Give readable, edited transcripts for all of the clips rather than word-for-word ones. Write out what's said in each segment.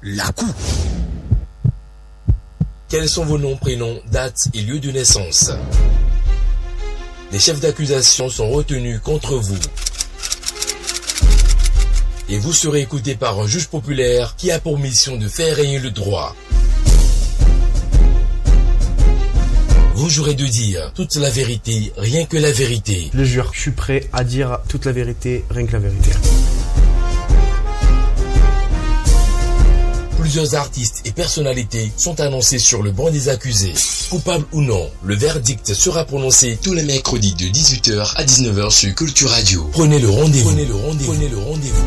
la COU. Quels sont vos noms, prénoms, dates et lieux de naissance? Les chefs d'accusation sont retenus contre vous. Et vous serez écouté par un juge populaire qui a pour mission de faire régner le droit. Vous jurez de dire toute la vérité, rien que la vérité. Je le jure, je suis prêt à dire toute la vérité, rien que la vérité. Plusieurs artistes et personnalités sont annoncés sur le banc des accusés. Coupable ou non, le verdict sera prononcé tous les mercredis de 18h à 19h sur Culture Radio. Prenez le rendez-vous. Prenez le rendez-vous. Prenez le rendez-vous.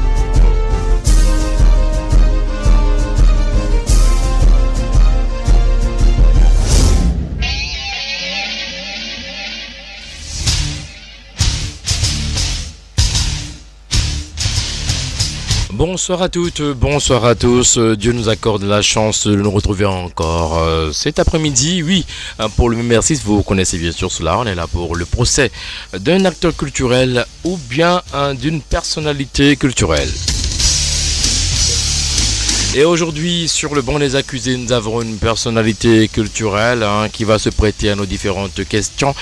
Bonsoir à toutes, bonsoir à tous. Dieu nous accorde la chance de nous retrouver encore cet après-midi. Oui, pour le même exercice, vous connaissez bien sûr cela. On est là pour le procès d'un acteur culturel ou bien d'une personnalité culturelle. Et aujourd'hui, sur le banc des accusés, nous avons une personnalité culturelle qui va se prêter à nos différentes questions.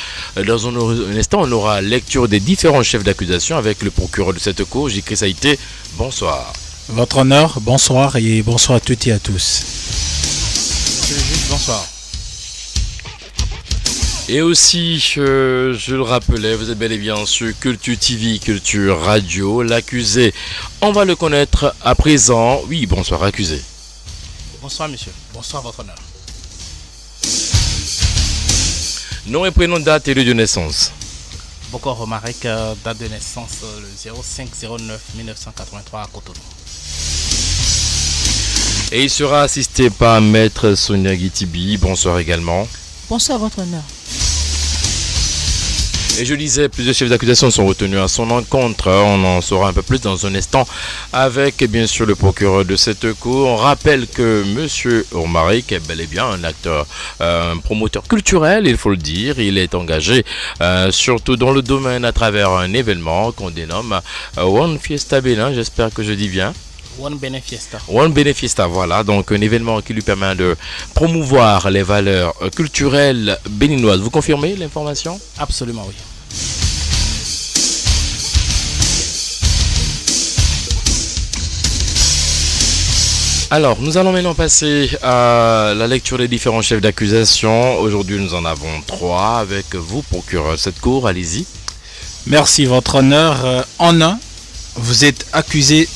Dans un instant, on aura lecture des différents chefs d'accusation avec le procureur de cette cour, J.Chris Haïté. Bonsoir. Votre honneur, bonsoir et bonsoir à toutes et à tous. Monsieur le juge, bonsoir. Et aussi, je le rappelais, vous êtes bel et bien sur Culture TV, Culture Radio. L'accusé, on va le connaître à présent. Oui, bonsoir, accusé. Bonsoir, monsieur. Bonsoir, votre honneur. Nom et prénom, date et lieu de naissance. Bokor Romarek, date de naissance le 05-09-1983 à Cotonou. Et il sera assisté par Maître Sonia Guitibi. Bonsoir également. Bonsoir, votre honneur. Et je disais, plusieurs chefs d'accusation sont retenus à son encontre. On en saura un peu plus dans un instant avec bien sûr le procureur de cette cour. On rappelle que M. Omarek est bel et bien un acteur, un promoteur culturel, il faut le dire. Il est engagé surtout dans le domaine à travers un événement qu'on dénomme One Fiesta Bénin, j'espère que je dis bien. One Benefiesta. One Benefiesta, voilà, donc un événement qui lui permet de promouvoir les valeurs culturelles béninoises. Vous confirmez l'information? Absolument, oui. Alors, nous allons maintenant passer à la lecture des différents chefs d'accusation. Aujourd'hui, nous en avons 3 avec vous, procureur de cette cour. Allez-y. Merci, votre honneur. En un, vous êtes accusé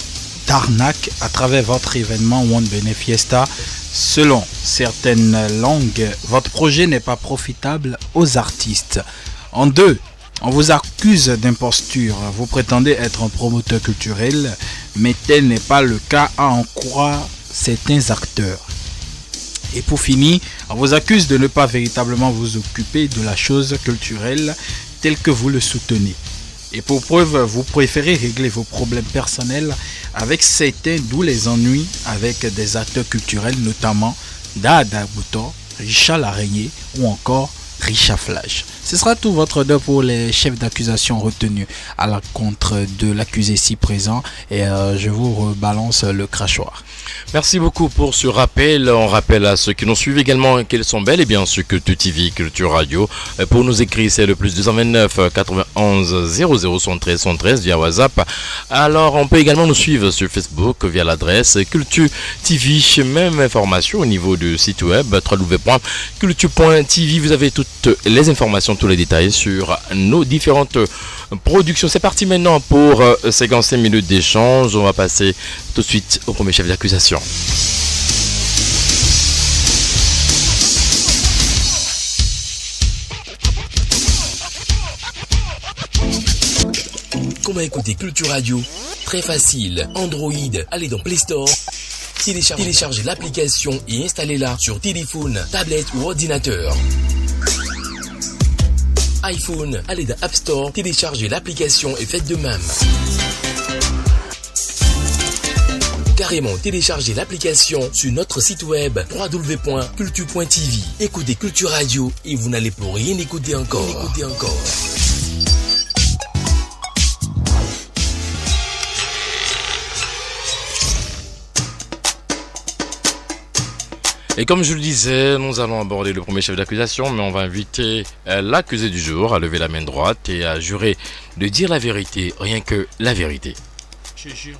d'arnaque à travers votre événement One Benefiesta. Selon certaines langues, votre projet n'est pas profitable aux artistes. En deux, on vous accuse d'imposture. Vous prétendez être un promoteur culturel, mais tel n'est pas le cas à en croire certains acteurs. Et pour finir, on vous accuse de ne pas véritablement vous occuper de la chose culturelle telle que vous le soutenez. Et pour preuve, vous préférez régler vos problèmes personnels avec certains, d'où les ennuis avec des acteurs culturels, notamment Dada Bouton, Richard Laraignée ou encore Richard Flash. Ce sera tout votre honneur pour les chefs d'accusation retenus à l'encontre de l'accusé ici présent et je vous rebalance le crachoir. Merci beaucoup pour ce rappel. On rappelle à ceux qui nous suivent également qu'ils sont bel et bien sur Culture TV, Culture Radio. Pour nous écrire, c'est le plus 229 91 00 113 113 via WhatsApp. Alors, on peut également nous suivre sur Facebook via l'adresse Culture TV. Même information au niveau du site web www.culture.tv. Vous avez toutes les informations, tous les détails sur nos différentes productions. C'est parti maintenant pour 55 minutes d'échange. On va passer tout de suite au premier chef d'accusation. Comment écouter Culture Radio? Très facile. Android, allez dans Play Store, téléchargez l'application et installez-la sur téléphone, tablette ou ordinateur. iPhone, allez dans App Store, téléchargez l'application et faites de même. Carrément, téléchargez l'application sur notre site web www.culture.tv. Écoutez Culture Radio et vous n'allez pour rien écouter encore. Et comme je le disais, nous allons aborder le premier chef d'accusation, mais on va inviter l'accusé du jour à lever la main droite et à jurer de dire la vérité, rien que la vérité. Je jure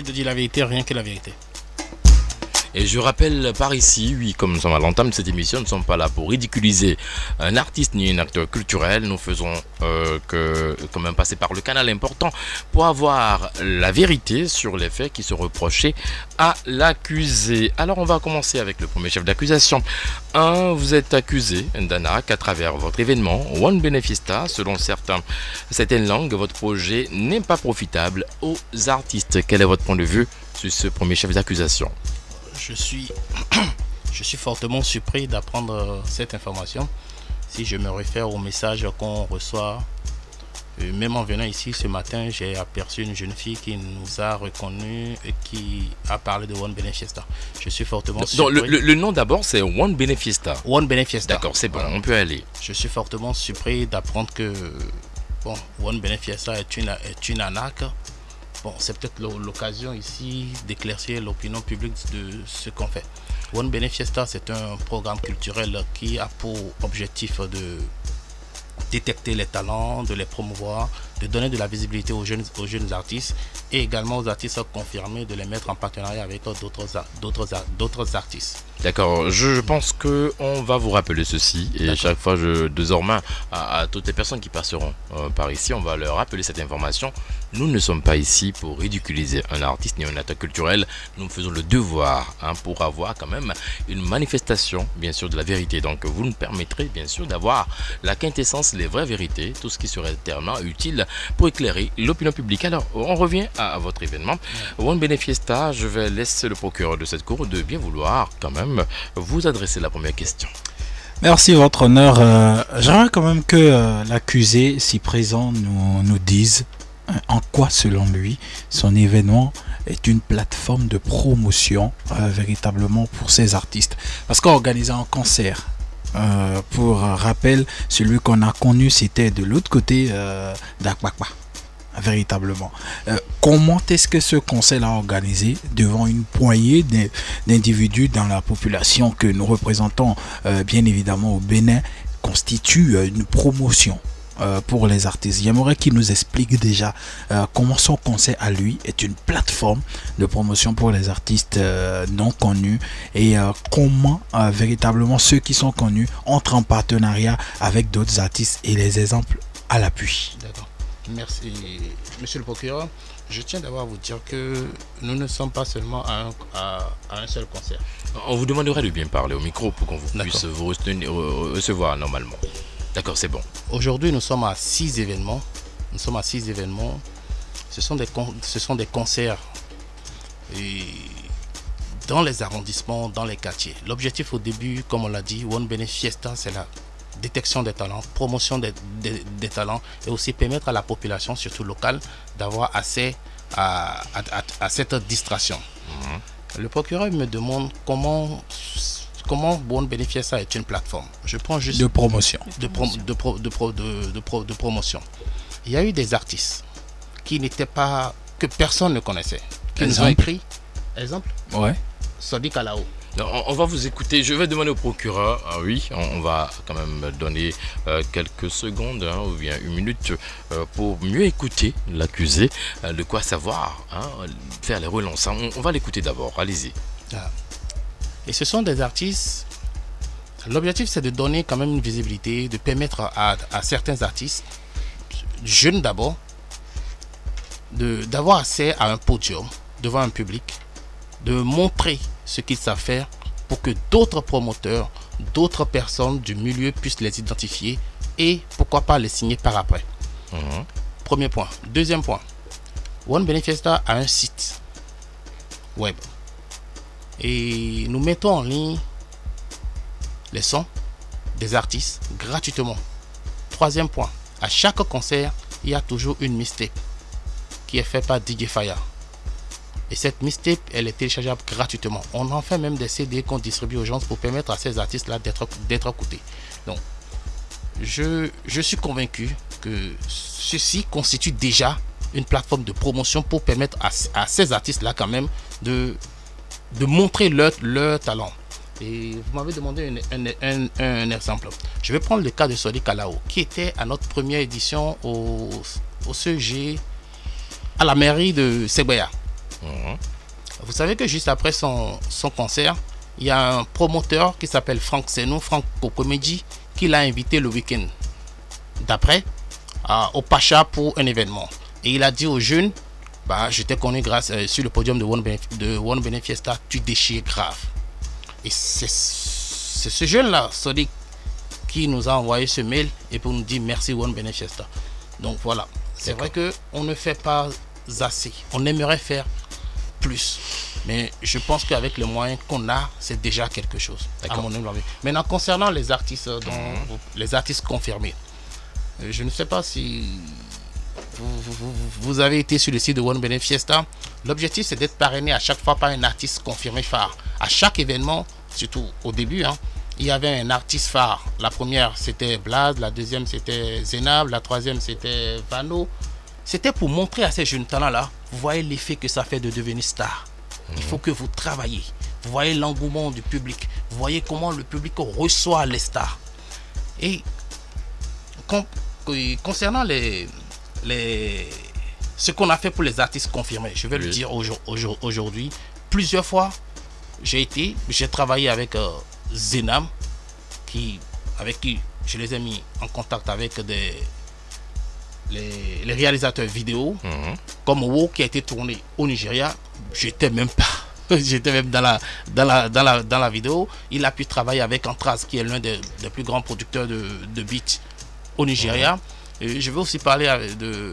de dire la vérité, rien que la vérité. Et je rappelle par ici, oui, comme nous sommes à l'entame de cette émission, nous ne sommes pas là pour ridiculiser un artiste ni un acteur culturel. Nous faisons quand même passer par le canal important pour avoir la vérité sur les faits qui sont reprochés à l'accusé. Alors on va commencer avec le premier chef d'accusation. Vous êtes accusé d'arnaque à travers votre événement One Benefiesta. Selon certaines langues, votre projet n'est pas profitable aux artistes. Quel est votre point de vue sur ce premier chef d'accusation? Je suis fortement surpris d'apprendre cette information. Si je me réfère au message qu'on reçoit, même en venant ici ce matin, j'ai aperçu une jeune fille qui nous a reconnus et qui a parlé de One Benefiesta. Je suis fortement surpris. Donc, le nom d'abord c'est One Benefiesta. One Benefiesta. D'accord, c'est bon, voilà. On peut aller. Je suis fortement surpris d'apprendre que One Benefiesta est une arnaque. Bon, c'est peut-être l'occasion ici d'éclaircir l'opinion publique de ce qu'on fait. One Benefiesta, c'est un programme culturel qui a pour objectif de détecter les talents, de les promouvoir, de donner de la visibilité aux jeunes artistes et également aux artistes confirmés, de les mettre en partenariat avec d'autres artistes. D'accord, je pense qu'on va vous rappeler ceci et chaque fois, désormais, à toutes les personnes qui passeront par ici, on va leur rappeler cette information. Nous ne sommes pas ici pour ridiculiser un artiste ni un acteur culturel. Nous faisons le devoir pour avoir quand même une manifestation, bien sûr, de la vérité. Donc, vous nous permettrez, bien sûr, d'avoir la quintessence, les vraies vérités, tout ce qui serait tellement utile pour éclairer l'opinion publique. Alors, on revient à votre événement. One Benefiesta, je vais laisser le procureur de cette cour de bien vouloir quand même vous adresser la première question. Merci, votre honneur. J'aimerais quand même que l'accusé, si présent, nous dise en quoi, selon lui, son événement est une plateforme de promotion véritablement pour ces artistes. Parce qu'organiser un concert, pour rappel, celui qu'on a connu, c'était de l'autre côté d'Akwakwa. Véritablement. Comment est-ce que ce concert a organisé devant une poignée d'individus dans la population que nous représentons bien évidemment au Bénin constitue une promotion pour les artistes? J'aimerais qu'il nous explique déjà comment son concert à lui est une plateforme de promotion pour les artistes non connus et comment véritablement ceux qui sont connus entrent en partenariat avec d'autres artistes et les exemples à l'appui. D'accord. Merci, monsieur le procureur. Je tiens d'abord à vous dire que nous ne sommes pas seulement à un seul concert. On vous demanderait de bien parler au micro pour qu'on puisse vous recevoir normalement. D'accord, c'est bon. Aujourd'hui, nous sommes à 6 événements. Ce sont des concerts dans les arrondissements, dans les quartiers. L'objectif au début, comme on l'a dit, One Benefiesta, c'est la détection des talents, promotion des talents et aussi permettre à la population, surtout locale, d'avoir accès à cette distraction. Le procureur me demande comment One Benefiesta est une plateforme. Je prends juste de promotion. De promotion. Il y a eu des artistes que personne ne connaissait, qui nous ont écrit. Exemple. Ouais. Sadiq Alao. On va vous écouter. Je vais demander au procureur. Oui, on va quand même donner quelques secondes ou bien une minute pour mieux écouter l'accusé, de quoi savoir, faire les relances. On va l'écouter d'abord. Allez-y. Et ce sont des artistes. L'objectif, c'est de donner quand même une visibilité, de permettre à certains artistes, jeunes d'abord, d'avoir accès à un podium devant un public, de montrer ce qu'ils savent faire pour que d'autres promoteurs, d'autres personnes du milieu puissent les identifier et pourquoi pas les signer par après. Premier point. Deuxième point. One Benefiesta a un site web et nous mettons en ligne les sons des artistes gratuitement. Troisième point. À chaque concert, il y a toujours une mixtape qui est faite par DJ Fire. Et cette mixtape, elle est téléchargeable gratuitement. On en fait même des CD qu'on distribue aux gens pour permettre à ces artistes-là d'être écoutés. Donc, je suis convaincu que ceci constitue déjà une plateforme de promotion pour permettre à ces artistes-là quand même de montrer leur talent. Et vous m'avez demandé un exemple. Je vais prendre le cas de Sodi Kalao, qui était à notre première édition au CEG à la mairie de Séguéa. Vous savez que juste après son concert, il y a un promoteur qui s'appelle Franck Senou, Franck Cocomédie, qui l'a invité le week-end d'après au Pacha pour un événement. Et il a dit aux jeunes, bah, je t'ai connu grâce sur le podium de One Benefiesta, tu déchires grave. Et c'est ce jeune-là, Sodic, qui nous a envoyé ce mail et pour nous dire merci One Benefiesta. Donc voilà, c'est vrai qu'on ne fait pas assez. On aimerait faire plus. Mais je pense qu'avec les moyens qu'on a, c'est déjà quelque chose. À mon humble avis. Maintenant, concernant les artistes, les artistes confirmés, je ne sais pas si vous avez été sur le site de One Benefiesta. L'objectif, c'est d'être parrainé à chaque fois par un artiste confirmé phare. À chaque événement, surtout au début, il y avait un artiste phare. La première, c'était Blaze. La deuxième, c'était Zenab. La troisième, c'était Vano. C'était pour montrer à ces jeunes talents-là, vous voyez l'effet que ça fait de devenir star. Il faut que vous travaillez. Vous voyez l'engouement du public. Vous voyez comment le public reçoit les stars. Et concernant ce qu'on a fait pour les artistes confirmés, je vais le dire aujourd'hui. Plusieurs fois, j'ai travaillé avec Zenam, avec qui je les ai mis en contact avec les réalisateurs vidéo, comme Wo qui a été tourné au Nigeria. J'étais même dans la vidéo. Il a pu travailler avec Antraz, qui est l'un des plus grands producteurs de beats au Nigeria. Et je vais aussi parler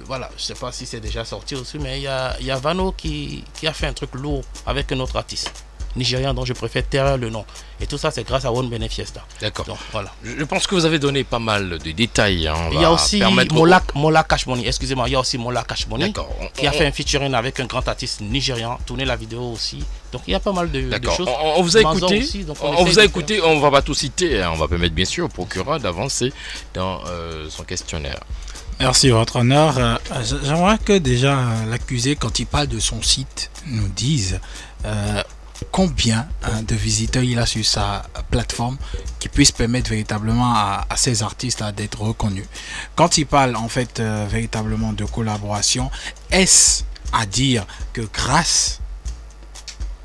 voilà, je sais pas si c'est déjà sorti aussi, mais il y a Vano qui a fait un truc lourd avec un autre artiste nigérien dont je préfère taire le nom. Et tout ça, c'est grâce à One Benefiesta. D'accord. Voilà. Je pense que vous avez donné pas mal de détails. Il y a aussi Mola Cash Money. Excusez-moi, il y a aussi Mola Cash Money qui a fait un featuring avec un grand artiste nigérian, tourné la vidéo aussi. Donc il y a pas mal de choses. On vous a écouté. On vous a écouté. On va pas tout citer. On va permettre bien sûr au procureur d'avancer dans son questionnaire. Merci, votre honneur. J'aimerais que déjà l'accusé, quand il parle de son site, nous dise combien de visiteurs il a sur sa plateforme qui puisse permettre véritablement à ces artistes d'être reconnus. Quand il parle en fait véritablement de collaboration, est-ce à dire que grâce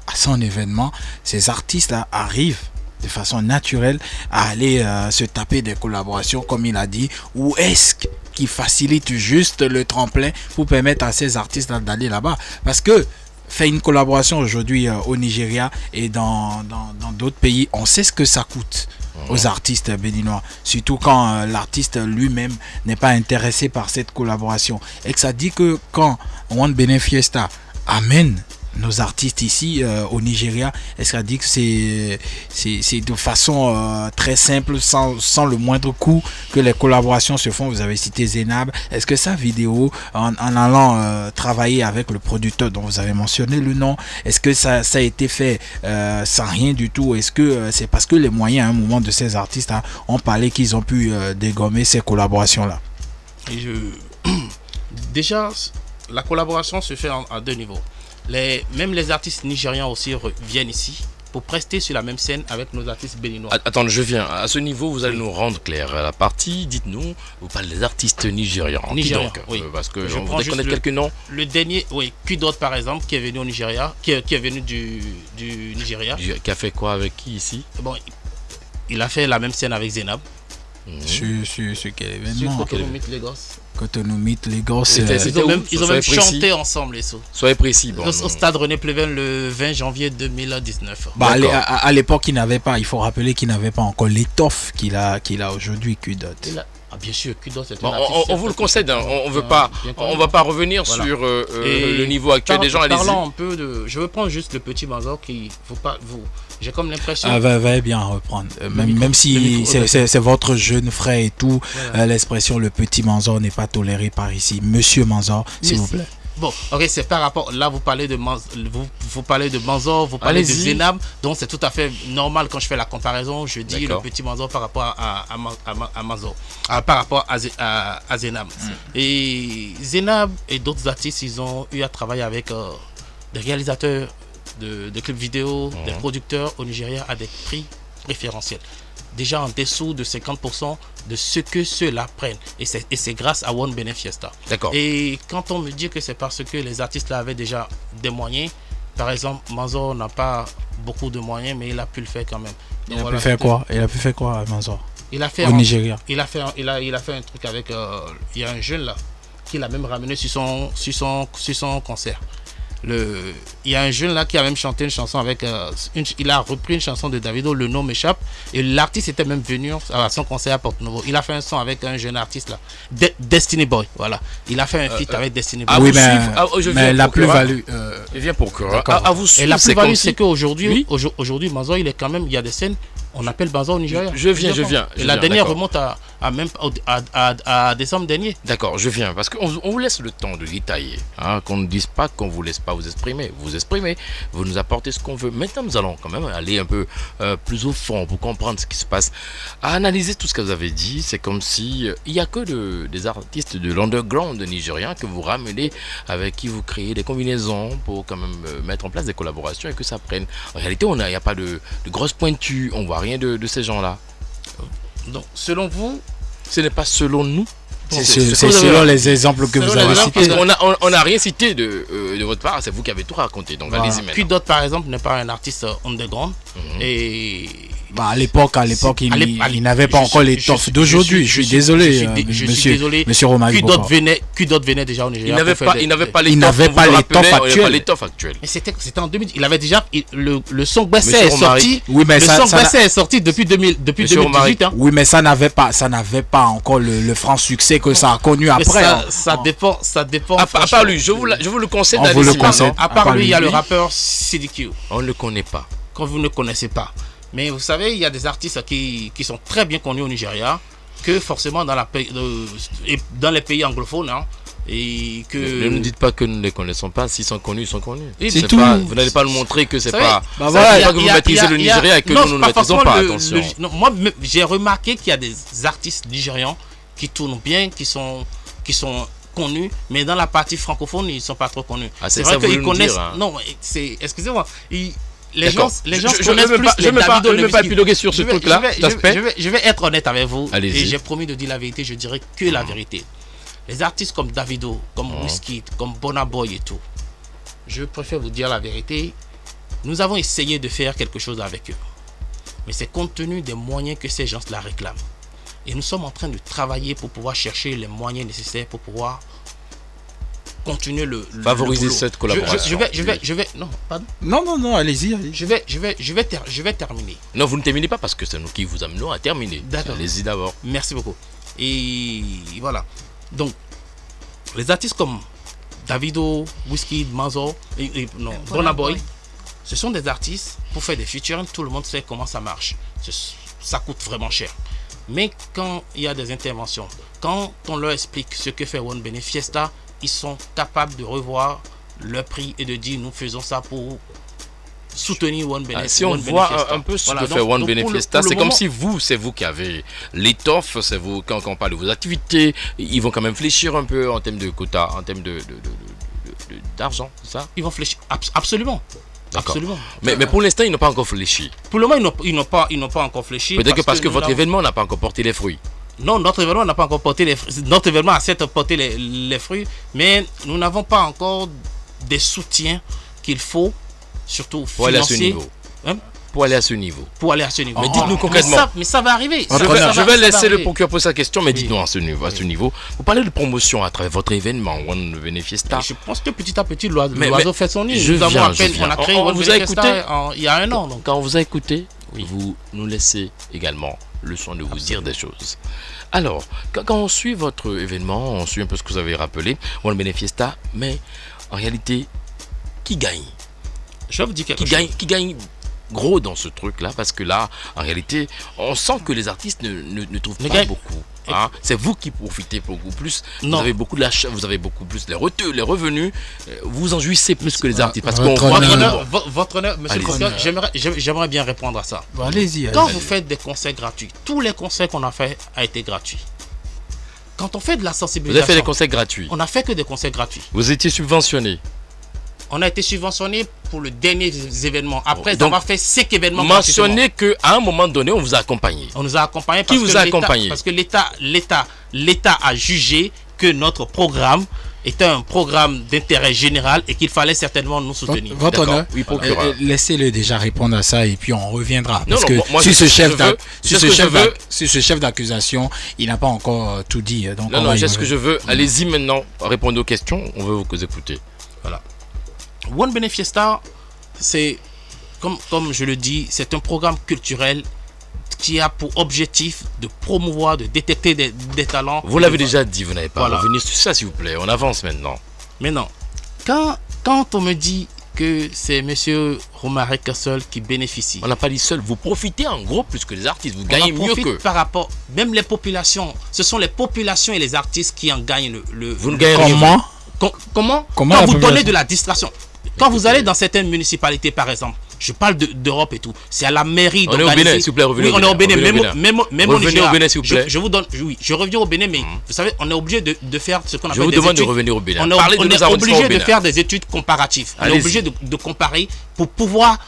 à son événement, ces artistes-là arrivent de façon naturelle à aller se taper des collaborations comme il a dit, ou est-ce qu'il facilite juste le tremplin pour permettre à ces artistes d'aller là-bas? Parce que faire une collaboration aujourd'hui au Nigeria et dans d'autres pays, on sait ce que ça coûte aux artistes béninois, surtout quand l'artiste lui-même n'est pas intéressé par cette collaboration. Et que ça dit que quand One Benefiesta amène nos artistes ici au Nigeria, est-ce qu'elle dit que c'est de façon très simple, sans le moindre coût que les collaborations se font? Vous avez cité Zenab. Est-ce que sa vidéo, en allant travailler avec le producteur dont vous avez mentionné le nom, est-ce que ça a été fait sans rien du tout? Est-ce que c'est parce que les moyens à un moment de ces artistes ont parlé qu'ils ont pu dégommer ces collaborations-là? Déjà, la collaboration se fait à deux niveaux. Même les artistes nigérians aussi viennent ici pour prester sur la même scène avec nos artistes béninois. Attends, je viens. À ce niveau, vous allez nous rendre clair la partie. Dites-nous, vous parlez des artistes nigérians. Nigérians, oui. Parce que je on voudrait connaître quelques noms. Le dernier, oui, Kudot par exemple, qui est venu au Nigeria, qui est venu du Nigeria. Qui a fait quoi avec qui ici? Bon, il a fait la même scène avec Zenab. Sur quel événement? Cotonou Meet Lagos. Ils ont même chanté ensemble les sauts. Soyez précis. Au stade René Pleven le 20 janvier 2019. À l'époque, il faut rappeler qu'il n'avait pas encore l'étoffe qu'il a aujourd'hui, Kudot. Bien sûr, Kudot, c'est on vous le concède, on va pas revenir sur le niveau actuel des gens. Parlons un peu de. Je veux prendre juste le petit Manzor qui j'ai comme l'impression. Va bien reprendre. Même si c'est votre jeune frère et tout, voilà. L'expression le petit Manzor n'est pas toléré par ici. Monsieur Manzor, s'il vous plaît. Bon, ok, c'est par rapport. Là, vous parlez de Manzor, vous parlez de Zenab, donc c'est tout à fait normal quand je fais la comparaison. Je dis le petit Manzor par rapport à Manzor, par rapport à Zenab. Et Zenab et d'autres artistes, ils ont eu à travailler avec des réalisateurs de clips vidéo, des producteurs au Nigeria à des prix préférentiels. Déjà en dessous de 50% de ce que ceux-là prennent. Et c'est grâce à One Benefiesta. D'accord. Et quand on me dit que c'est parce que les artistes là avaient déjà des moyens, par exemple, Manzor n'a pas beaucoup de moyens, mais il a pu le faire quand même. Donc, Il a pu faire quoi, Manzor? Il a fait au Nigeria. Il a fait un truc avec. Il y a un jeune là qui l'a même ramené sur son concert. Il y a un jeune là qui a même chanté une chanson avec. Il a repris une chanson de Davido, le nom m'échappe. Et l'artiste était même venu à son concert à Porto Novo. Il a fait un son avec un jeune artiste là, Destiny Boy. Voilà. Il a fait un feat avec Destiny Boy. Oui, mais la plus-value. Il vient pour que. Et la plus-value, c'est qu'aujourd'hui, aujourd'hui, Manzor, il est quand même. Il y a des scènes. On appelle Manzor au Nigeria. Je viens. Et la dernière remonte à décembre dernier. D'accord, je viens. Parce qu'on vous laisse le temps de détailler. Hein, qu'on ne dise pas qu'on ne vous laisse pas vous exprimer. Vous exprimez, vous nous apportez ce qu'on veut. Maintenant, nous allons quand même aller un peu plus au fond pour comprendre ce qui se passe. À analyser tout ce que vous avez dit, c'est comme si il n'y a que des artistes de l'underground nigérien que vous ramenez, avec qui vous créez des combinaisons pour quand même mettre en place des collaborations et que ça prenne. En réalité, il n'y a pas de grosses pointues. On voit rien de ces gens-là. Donc, selon vous, ce n'est pas selon nous. C'est selon les exemples que vous avez cités. On n'a rien cité de votre part, c'est vous qui avez tout raconté. Donc allez-y maintenant. Q-Dot par exemple n'est pas un artiste underground. Et à l'époque, il n'avait pas encore l'étoffe d'aujourd'hui. Je suis désolé, monsieur Romari. Q-Dot venait déjà au Nigeria. Il n'avait pas l'étoffe actuel. Mais c'était en 2000. Il avait déjà le son Gbessé est sorti. Oui, mais le son Gbessé est sorti depuis 2018. Oui, mais ça n'avait pas encore le franc succès que ça a connu après. Ça dépend. À part lui, je vous le conseille d'aller voir. À part lui, il y a le rappeur CDQ. On ne le connaît pas. Quand vous ne connaissez pas. Mais vous savez, il y a des artistes qui sont très bien connus au Nigeria, que forcément dans les pays anglophones. Hein, et que... Ne nous dites pas que nous ne les connaissons pas. S'ils sont connus, ils sont connus. C'est tout. Vous n'allez pas le montrer que c'est pas. Voilà, que vous maîtrisez le Nigeria et que nous ne maîtrisons pas. Attention. Moi, j'ai remarqué qu'il y a des artistes nigérians qui tournent bien, qui sont connus, mais dans la partie francophone, ils ne sont pas trop connus. C'est vrai qu'ils connaissent. Non, excusez-moi. Les gens connaissent plus je ne vais pas épiloguer sur ce truc-là. Je vais être honnête avec vous. Et j'ai promis de dire la vérité. Je dirais que la vérité. Les artistes comme Davido, comme Wizkid, comme Burna Boy et tout, je préfère vous dire la vérité. Nous avons essayé de faire quelque chose avec eux. Mais c'est compte tenu des moyens que ces gens-là réclament. Et nous sommes en train de travailler pour pouvoir chercher les moyens nécessaires pour pouvoir continuer favoriser cette collaboration. Je vais non, pardon. Non, allez-y. Je vais terminer. Non, vous ne terminez pas parce que c'est nous qui vous amenons à terminer. D'accord. Allez-y d'abord. Merci beaucoup. Et voilà. Donc, les artistes comme Davido, Wizkid, Manzor, Burna Boy, ce sont des artistes pour faire des featuring. Tout le monde sait comment ça marche. Ça coûte vraiment cher. Mais quand il y a des interventions, quand on leur explique ce que fait One Benefiesta, ils sont capables de revoir le prix et de dire nous faisons ça pour soutenir One Benefiesta. Si on voit un peu ce que fait One Benefiesta, c'est comme si c'est vous qui avez l'étoffe, c'est vous, quand on parle de vos activités, ils vont quand même fléchir un peu en termes de quota, en termes d'argent, c'est ça? Ils vont fléchir, absolument. Absolument. Mais pour l'instant, ils n'ont pas encore fléchi. Pour le moment, ils n'ont pas encore fléchi. Peut-être parce que votre événement n'a pas encore porté les fruits. Non, notre événement n'a pas encore porté les fruits. Notre événement a certes porté les fruits, mais nous n'avons pas encore des soutiens qu'il faut, surtout pour financiers. Pour aller à ce niveau. Mais dites-nous concrètement. Mais ça va arriver. Je vais laisser le procureur poser sa question, mais dites-nous à ce niveau. Vous parlez de promotion à travers votre événement One Benefiesta. Je pense que petit à petit, l'oiseau fait son nid. On a créé One Benefiesta il y a un an. Donc. Quand on vous a écouté, vous nous laissez également le soin de vous dire des choses. Alors, quand on suit votre événement, on suit un peu ce que vous avez rappelé, One Benefiesta, mais en réalité, qui gagne? Je vais vous dire quelque chose. Qui gagne gros dans ce truc là, parce que là en réalité on sent que les artistes ne trouvent pas beaucoup, hein? C'est vous qui profitez beaucoup plus. Vous avez beaucoup de l'achat, vous avez beaucoup plus les revenus, vous en jouissez plus que les artistes, parce qu'on votre honneur, monsieur le président, j'aimerais bien répondre à ça. Allez-y. Quand vous faites des concerts gratuits, tous les concerts qu'on a fait a été gratuits. Quand on fait de la sensibilisation, vous avez fait des concerts gratuits? On a fait que des concerts gratuits. Vous étiez subventionné? On a été subventionné pour le dernier événement. Après Donc, avoir fait 5 événements. Mentionnez qu'à un moment donné, on vous a accompagné. On nous a accompagnés. Qui vous a accompagné? Parce que l'État a jugé que notre programme était un programme d'intérêt général et qu'il fallait certainement nous soutenir. Votre honneur, oui, procureur. laissez-le déjà répondre à ça et puis on reviendra. Non, Parce non, que moi, si ce chef veux, d'accusation, il n'a pas encore tout dit. Donc non, c'est ce que je veux. Allez-y maintenant, répondez aux questions. On veut vous écouter. Voilà. One Benefiesta, c'est, comme je le dis, c'est un programme culturel qui a pour objectif de promouvoir, de détecter des talents. Vous l'avez déjà dit, vous n'avez pas Voilà. revenu sur ça, s'il vous plaît. On avance maintenant. Maintenant, quand on me dit que c'est M. Romaric seul qui bénéficie, On n'a pas dit seul. Vous profitez en gros plus que les artistes. Vous on gagnez en mieux profite que. par rapport, même les populations, ce sont les populations et les artistes qui en gagnent Vous ne gagnez rien. Comment Quand la vous population- donnez de la distraction, quand vous allez dans certaines municipalités par exemple, je parle d'Europe et tout, c'est à la mairie On est au d'organiser. Bénin, s'il vous plaît, revenez Oui, au on est au Bénin, Bénin, revenez au même Bénin. au Revenez Nigeria. au Bénin, s'il vous plaît. Je vous donne, oui, je reviens au Bénin, mais vous savez, on est obligé de faire ce qu'on Je appelle vous des demande de études. revenir au Bénin. On est, Parlez de on nos est arrondissements au obligé de Bénin. faire des études comparatives. On est Allez-y. obligé de comparer pour pouvoir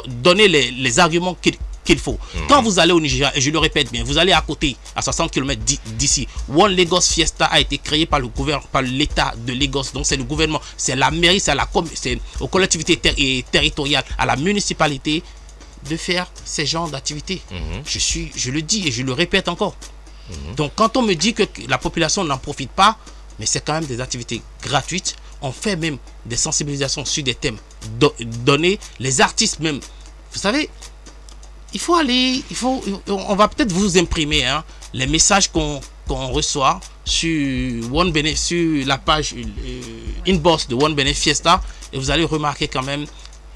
donner les arguments qu'il faut. Quand vous allez au Nigeria, et je le répète bien, vous allez à côté, à 60 km d'ici, One Lagos Fiesta a été créé par l'État de Lagos. Donc c'est le gouvernement, c'est la mairie, c'est aux collectivités territoriales, à la municipalité de faire ces genres d'activités. Je le dis et je le répète encore. Donc quand on me dit que la population n'en profite pas, mais c'est quand même des activités gratuites. On fait même des sensibilisations sur des thèmes donnés. Les artistes même, vous savez, on va peut-être vous imprimer les messages qu'on reçoit sur sur la page inbox de One Benefiesta, et vous allez remarquer quand même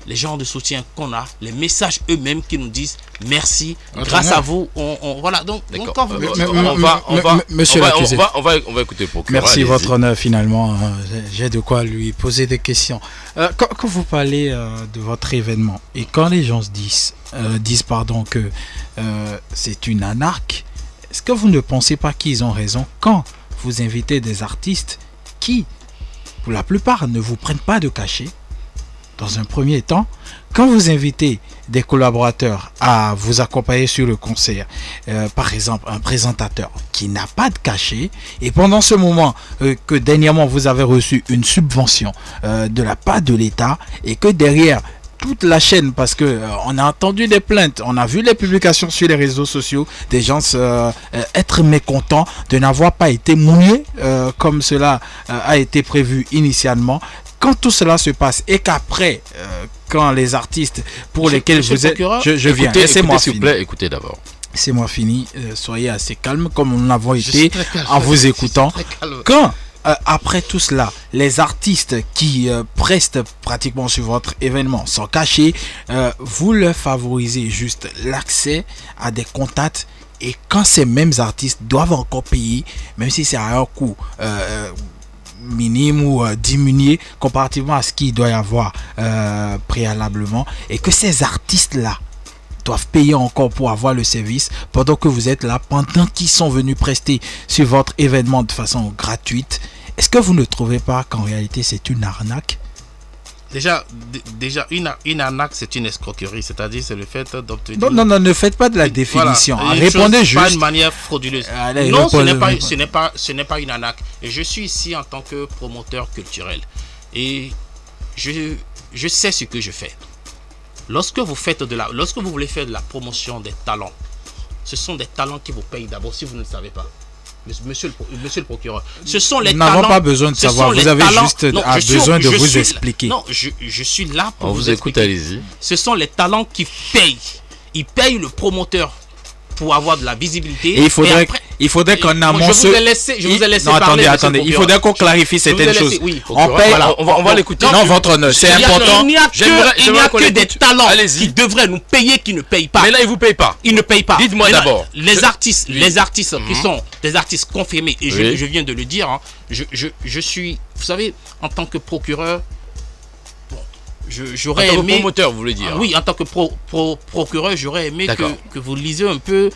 les genres de soutien qu'on a, les messages eux-mêmes qui nous disent merci, grâce à vous, voilà. Donc quand vous Monsieur l'accusé. On va écouter le procureur. Merci, Allez-y. votre honneur, finalement. J'ai de quoi lui poser des questions. Quand vous parlez de votre événement et quand les gens disent que c'est une anarque, est-ce que vous ne pensez pas qu'ils ont raison quand vous invitez des artistes qui, pour la plupart, ne vous prennent pas de cachet? Dans un premier temps, quand vous invitez des collaborateurs à vous accompagner sur le concert, par exemple un présentateur qui n'a pas de cachet, et pendant ce moment que dernièrement vous avez reçu une subvention de la part de l'État, et que derrière toute la chaîne, parce que on a entendu des plaintes, on a vu les publications sur les réseaux sociaux, des gens être mécontents de n'avoir pas été mouillés comme cela a été prévu initialement. Quand tout cela se passe et qu'après, quand les artistes pour lesquels vous êtes, je viens, laissez-moi s'il vous plaît, écoutez d'abord. Laissez-moi finir, soyez assez calme comme nous l'avons été en vous écoutant. Quand après tout cela, les artistes qui prestent pratiquement sur votre événement sans cacher, vous leur favorisez juste l'accès à des contacts, et quand ces mêmes artistes doivent encore payer, même si c'est à un coût minime ou diminué comparativement à ce qu'il doit y avoir préalablement, et que ces artistes-là doivent payer encore pour avoir le service pendant que vous êtes là, pendant qu'ils sont venus prester sur votre événement de façon gratuite, est-ce que vous ne trouvez pas qu'en réalité c'est une arnaque? Déjà une arnaque, c'est une escroquerie, c'est-à-dire c'est le fait d'obtenir... Non, ne faites pas de la définition. Voilà, répondez juste. Pas de manière frauduleuse. Allez, non, ce n'est pas une arnaque. Et je suis ici en tant que promoteur culturel. Et je sais ce que je fais. Lorsque vous voulez faire de la promotion des talents, ce sont des talents qui vous payent d'abord, si vous ne le savez pas. Monsieur le procureur, ce sont les talents. Nous n'avons pas besoin de savoir, vous avez juste besoin de vous expliquer. Non, je suis là pour On vous vous écoute, allez-y. Ce sont les talents qui payent. Ils payent le promoteur pour avoir de la visibilité. Et il faudrait qu'en amont... Je vous ai laissé non, parler. Attendez, il faudrait qu'on clarifie certaines choses. Oui, on paye... On va l'écouter. Non, votre honneur, c'est important. Il n'y a que des talents qui devraient nous payer qui ne payent pas. Mais là, ils ne vous payent pas. Ils ne payent pas. Dites-moi d'abord. Les artistes qui sont des artistes confirmés, et je viens de le dire, je suis, vous savez, en tant que procureur, j'aurais aimé... En tant que promoteur, vous voulez dire. Oui, en tant que procureur, j'aurais aimé que vous lisiez un peu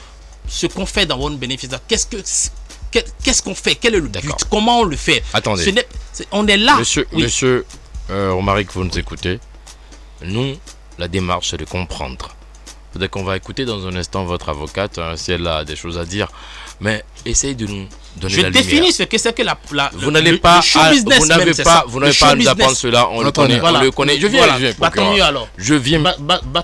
ce qu'on fait dans One Benefiesta. Qu'est-ce qu'on fait? Quel est le but? Comment on le fait? Attendez. On est là. Monsieur Romaric, vous nous écoutez. Nous, la démarche, c'est de comprendre. Peut-être qu'on va écouter dans un instant votre avocate, si elle a des choses à dire. Mais essayez de nous donner la lumière. Je définis ce que c'est que vous n'avez pas à nous apprendre cela. On le connaît. On le connaît. Je viens. Tant mieux alors. Je viens.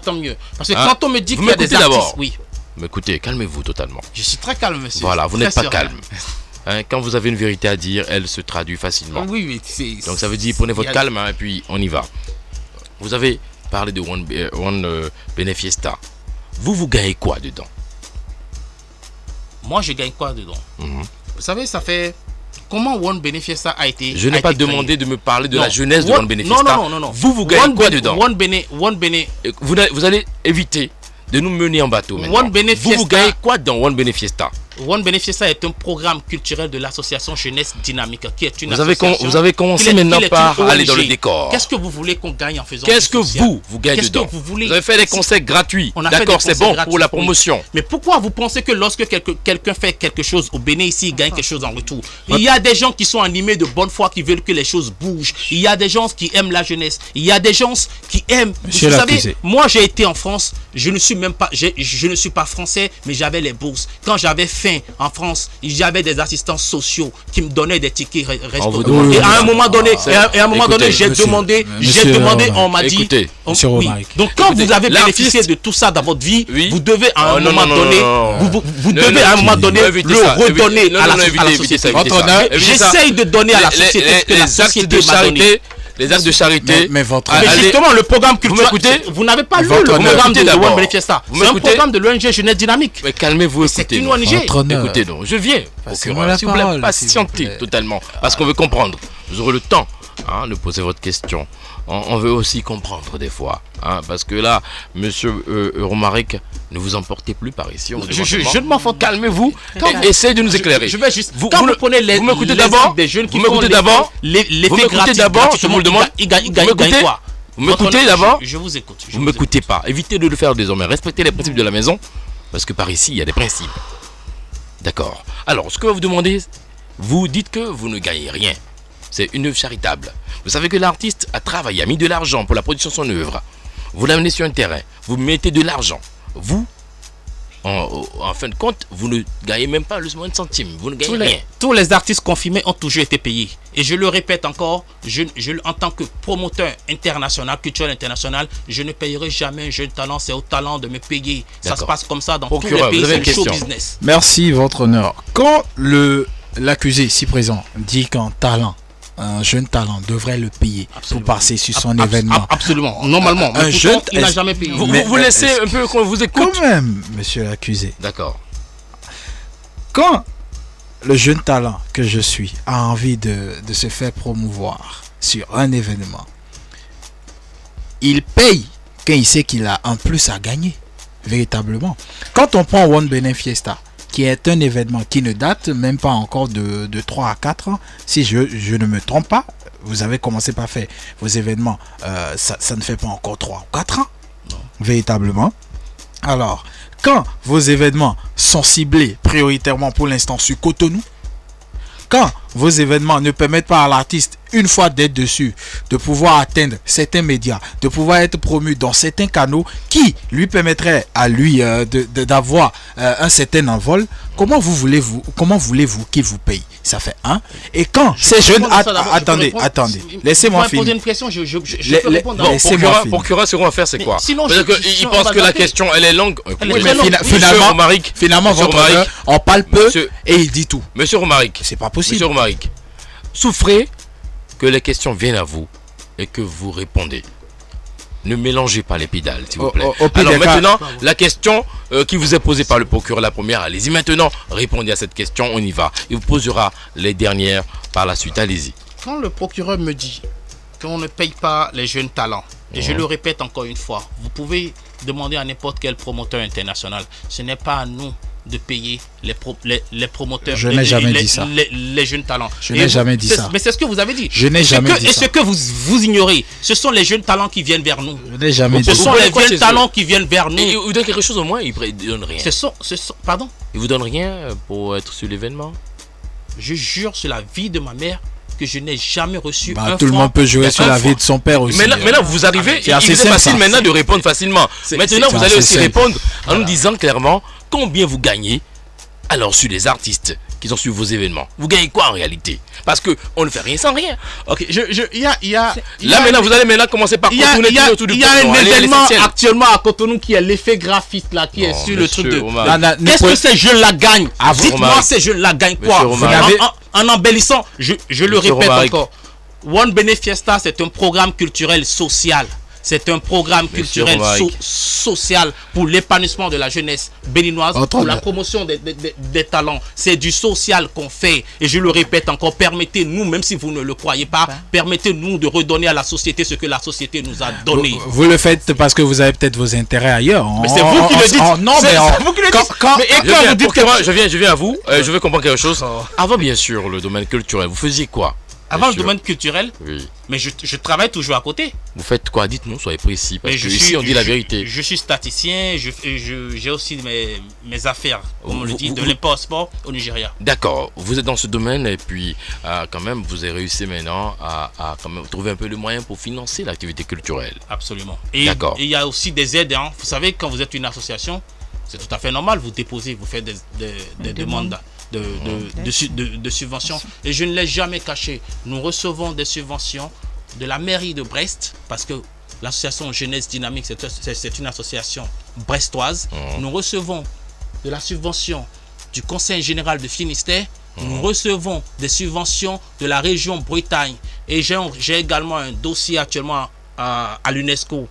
Tant mieux. Parce que quand on me dit qu'il y a des artistes... Oui. M'écoutez, calmez-vous totalement. Je suis très calme, monsieur. Voilà, vous n'êtes pas calme. Quand vous avez une vérité à dire, elle se traduit facilement. Oui, c'est... Donc ça veut dire, prenez votre calme et puis on y va. Vous avez parlé de One Benefiesta. Vous gagnez quoi dedans? Moi, je gagne quoi dedans? Vous savez, ça fait... Comment One Benefiesta a été... Je n'ai pas demandé de me parler de la jeunesse de One Benefiesta. Non. Vous gagnez quoi dedans? Vous allez éviter de nous mener en bateau maintenant. Vous gagnez quoi dans One Benefiesta? One Benefiesta est un programme culturel de l'association Jeunesse Dynamique, qui est une association... Vous avez commencé maintenant par aller dans le décor. Qu'est-ce que vous voulez qu'on gagne en faisant ça? Qu'est-ce que vous gagnez dedans? Vous avez fait des concerts gratuits. D'accord, c'est bon pour la promotion. Mais pourquoi vous pensez que lorsque quelqu'un fait quelque chose au Bénin ici, il gagne quelque chose en retour? Il y a des gens qui sont animés de bonne foi, qui veulent que les choses bougent. Il y a des gens qui aiment la jeunesse. Il y a des gens qui aiment... Vous savez, moi j'ai été en France, je ne suis pas français, mais j'avais les bourses. Quand j'avais faim en France, j'avais des assistants sociaux qui me donnaient des tickets restaurants. Et à un moment donné, j'ai demandé, on m'a dit. Oui. Donc quand vous avez bénéficié de tout ça dans votre vie, vous devez à un moment donné, vous devez à un moment donné le redonner à la société. J'essaye de donner à la société ce que la société m'a donné. Les actes de charité. Mais justement, le programme culturel. Vous n'avez pas lu le programme de One Benefiesta. C'est un programme de l'ONG Jeunesse Dynamique. Mais calmez-vous, c'est une ONG. Écoutez donc, je viens. S'il vous plaît, patientez totalement. Parce qu'on veut comprendre. Vous aurez le temps de poser votre question. On veut aussi comprendre des fois. Parce que là, monsieur Romaric, ne vous emportez plus par ici. Je ne m'en fous. Calmez-vous et essayez de nous éclairer. Je vais juste. Vous prenez les des jeunes qui font l'effet gratuit. Je vous le demande. Ils gagnent quoi? Vous m'écoutez d'abord? Je vous écoute. Vous ne m'écoutez pas. Évitez de le faire désormais. Respectez les principes de la maison. Parce que par ici, il y a des principes. D'accord. Alors, ce que vous demandez, vous dites que vous ne gagnez rien. C'est une œuvre charitable. Vous savez que l'artiste a travaillé, a mis de l'argent pour la production de son œuvre. Vous l'amenez sur un terrain, vous mettez de l'argent. Vous, en fin de compte, vous ne gagnez même pas le moins de centime. Vous ne gagnez rien. Tous les artistes confirmés ont toujours été payés. Et je le répète encore, en tant que promoteur international, culturel international, je ne payerai jamais un jeune talent. C'est au talent de me payer. Ça se passe comme ça dans tous les pays, c'est le show business. Merci, votre honneur. Quand l'accusé ici présent dit qu'un jeune talent devrait le payer pour passer sur son événement. Absolument, normalement. Un jeune, il n'a jamais payé. Vous laissez un peu qu'on vous écoute. Quand même, monsieur l'accusé. D'accord. Quand le jeune talent que je suis a envie de se faire promouvoir sur un événement, il paye quand il sait qu'il a un plus à gagner. Véritablement. Quand on prend One Benefiesta, qui est un événement qui ne date même pas encore de 3 à 4 ans. Si je ne me trompe pas, vous avez commencé par faire vos événements, ça ne fait pas encore 3 ou 4 ans, non. Véritablement. Alors, quand vos événements sont ciblés prioritairement pour l'instant sur Cotonou, quand vos événements ne permettent pas à l'artiste, une fois d'être dessus, de pouvoir atteindre certains médias, de pouvoir être promu dans certains canaux qui lui permettraient à lui d'avoir un certain envol, comment voulez-vous qu'il vous paye? Ça fait un. Et quand ces jeunes... Attendez, laissez-moi finir. Poser une question, je peux répondre. Pour Cura, ce qu'on va faire, c'est quoi? Sinon, il pense que la question, elle est longue. Finalement, on parle peu et il dit tout. Monsieur Romaric, c'est pas possible. Monsieur Romaric, souffrez que les questions viennent à vous et que vous répondez. Ne mélangez pas les pédales, s'il vous plaît. Alors maintenant, la question qui vous est posée par le procureur, la première, allez-y maintenant, répondez à cette question, on y va. Il vous posera les dernières par la suite, allez-y. Quand le procureur me dit qu'on ne paye pas les jeunes talents, et je le répète encore une fois, vous pouvez demander à n'importe quel promoteur international, ce n'est pas à nous de payer les promoteurs. Je n'ai jamais dit ça. Les jeunes talents. Je n'ai jamais dit ça. Mais c'est ce que vous avez dit. Je n'ai jamais dit ça. Et ce que vous ignorez, ce sont les jeunes talents qui viennent vers nous. Je n'ai jamais dit ça. Ce sont les jeunes talents qui viennent vers nous. Ils vous donnent quelque chose au moins, ils ne donnent rien. Pardon? Ils vous donnent rien pour être sur l'événement? Je jure sur la vie de ma mère que je n'ai jamais reçu Bah, un tout le franc. monde peut jouer sur la franc. vie de son père aussi. Maintenant, vous arrivez, C'est il assez est simple, facile ça. maintenant de répondre facilement. Maintenant, vous allez assez aussi simple. répondre en Voilà. nous disant clairement combien vous gagnez alors sur les artistes qui sont sur vos événements. Vous gagnez quoi en réalité? Parce que on ne fait rien sans rien. Ok, il y a Là maintenant, vous allez maintenant commencer par il y a, contourner il y a- autour du il y a pot. un Allez à événement l'essentiel. actuellement à Cotonou qui est l'effet graphiste là, qui est Non, sur le truc de. monsieur Omar. Là, là, ne Qu'est-ce pouvez- que ces jeunes là gagnent? Dites-moi, Romaric. ces jeunes là gagnent quoi? Monsieur Romaric. En embellissant, je le Monsieur répète Romaric. encore. One Benefiesta, c'est un programme culturel social. C'est un programme Monsieur culturel Romaric. social pour l'épanouissement de la jeunesse béninoise, pour la promotion des talents. C'est du social qu'on fait. Et je le répète encore, permettez-nous, même si vous ne le croyez pas, permettez-nous de redonner à la société ce que la société nous a donné. Vous le faites parce que vous avez peut-être vos intérêts ailleurs. Mais c'est vous qui le dites. Non, mais C'est vous qui le dites. Mais et Je quand viens, vous dites pour que je viens à vous, je veux comprendre quelque chose. Avant bien sûr le domaine culturel, vous faisiez quoi? avant le Monsieur domaine culturel, Oui. mais je travaille toujours à côté. Vous faites quoi? Dites-nous, soyez précis. Parce Mais que ici on dit la vérité. Je suis statisticien, j'ai aussi mes affaires, comme on le dit, de Vous- l'import-sport au Nigeria. D'accord, vous êtes dans ce domaine et puis quand même vous avez réussi maintenant à quand même trouver un peu de moyens pour financer l'activité culturelle. Absolument. Et D'accord. il y a aussi des aides. Hein. Vous savez, quand vous êtes une association, c'est tout à fait normal, vous déposez, vous faites des demandes de subventions. Et je ne l'ai jamais caché. Nous recevons des subventions de la mairie de Brest, parce que l'association Jeunesse Dynamique, c'est une association brestoise. Nous recevons de la subvention du Conseil général de Finistère. Nous recevons des subventions de la région Bretagne. Et j'ai également un dossier actuellement à l'UNESCO,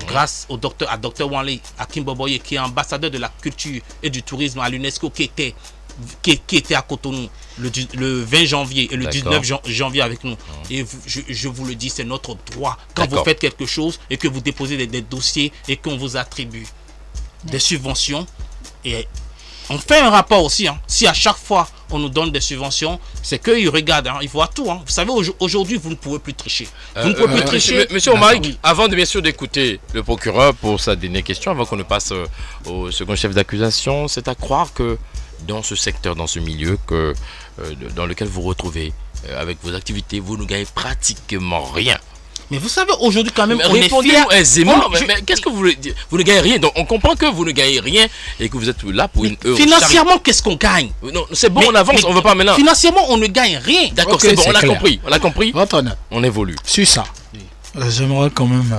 grâce au docteur Wanley Akimboboye, qui est ambassadeur de la culture et du tourisme à l'UNESCO, qui était à Cotonou le 20 janvier et le 19 janvier avec nous. Et je vous le dis, c'est notre droit. Quand vous faites quelque chose et que vous déposez des dossiers et qu'on vous attribue des subventions, et on fait un rapport aussi. Hein. Si à chaque fois on nous donne des subventions, c'est qu'ils regardent, hein, ils voient tout. Hein. Vous savez, aujourd'hui, vous ne pouvez plus tricher. Vous ne pouvez plus tricher. Monsieur Omaric, avant de bien sûr d'écouter le procureur pour sa dernière question, avant qu'on ne passe au second chef d'accusation, c'est à croire que dans ce secteur, dans ce milieu dans lequel vous vous retrouvez, avec vos activités, vous ne gagnez pratiquement rien. Mais vous savez, aujourd'hui, quand même, on est fiers. Répondez-nous aisément. Mais qu'est-ce que vous voulez dire? Vous ne gagnez rien. Donc, on comprend que vous ne gagnez rien et que vous êtes là pour une heure. Financièrement, qu'est-ce qu'on gagne? Non, c'est bon, on avance, on ne veut pas maintenant. Financièrement, on ne gagne rien. D'accord, Okay, c'est bon, c'est on a clair. compris. On a compris. Votre honneur. On évolue. Sur ça, j'aimerais quand même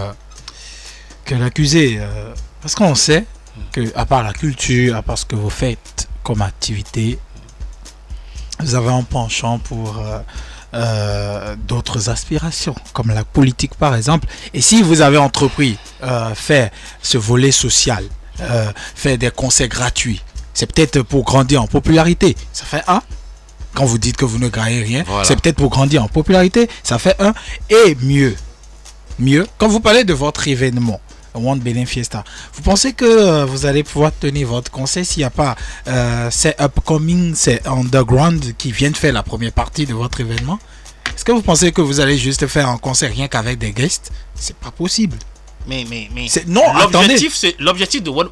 que l'accusé, parce qu'on sait que à part la culture, à part ce que vous faites comme activité, vous avez un penchant pour d'autres aspirations, comme la politique par exemple. Et si vous avez entrepris faire ce volet social, faire des concerts gratuits, c'est peut-être pour grandir en popularité. Ça fait un. Quand vous dites que vous ne gagnez rien, Voilà. c'est peut-être pour grandir en popularité. Ça fait un. Et mieux, quand vous parlez de votre événement, One Benefiesta, vous pensez que vous allez pouvoir tenir votre concert s'il n'y a pas ces upcoming, ces underground qui viennent faire la première partie de votre événement? Est-ce que vous pensez que vous allez juste faire un concert rien qu'avec des guests? C'est pas possible. Mais Non, attendez. l'objectif de One,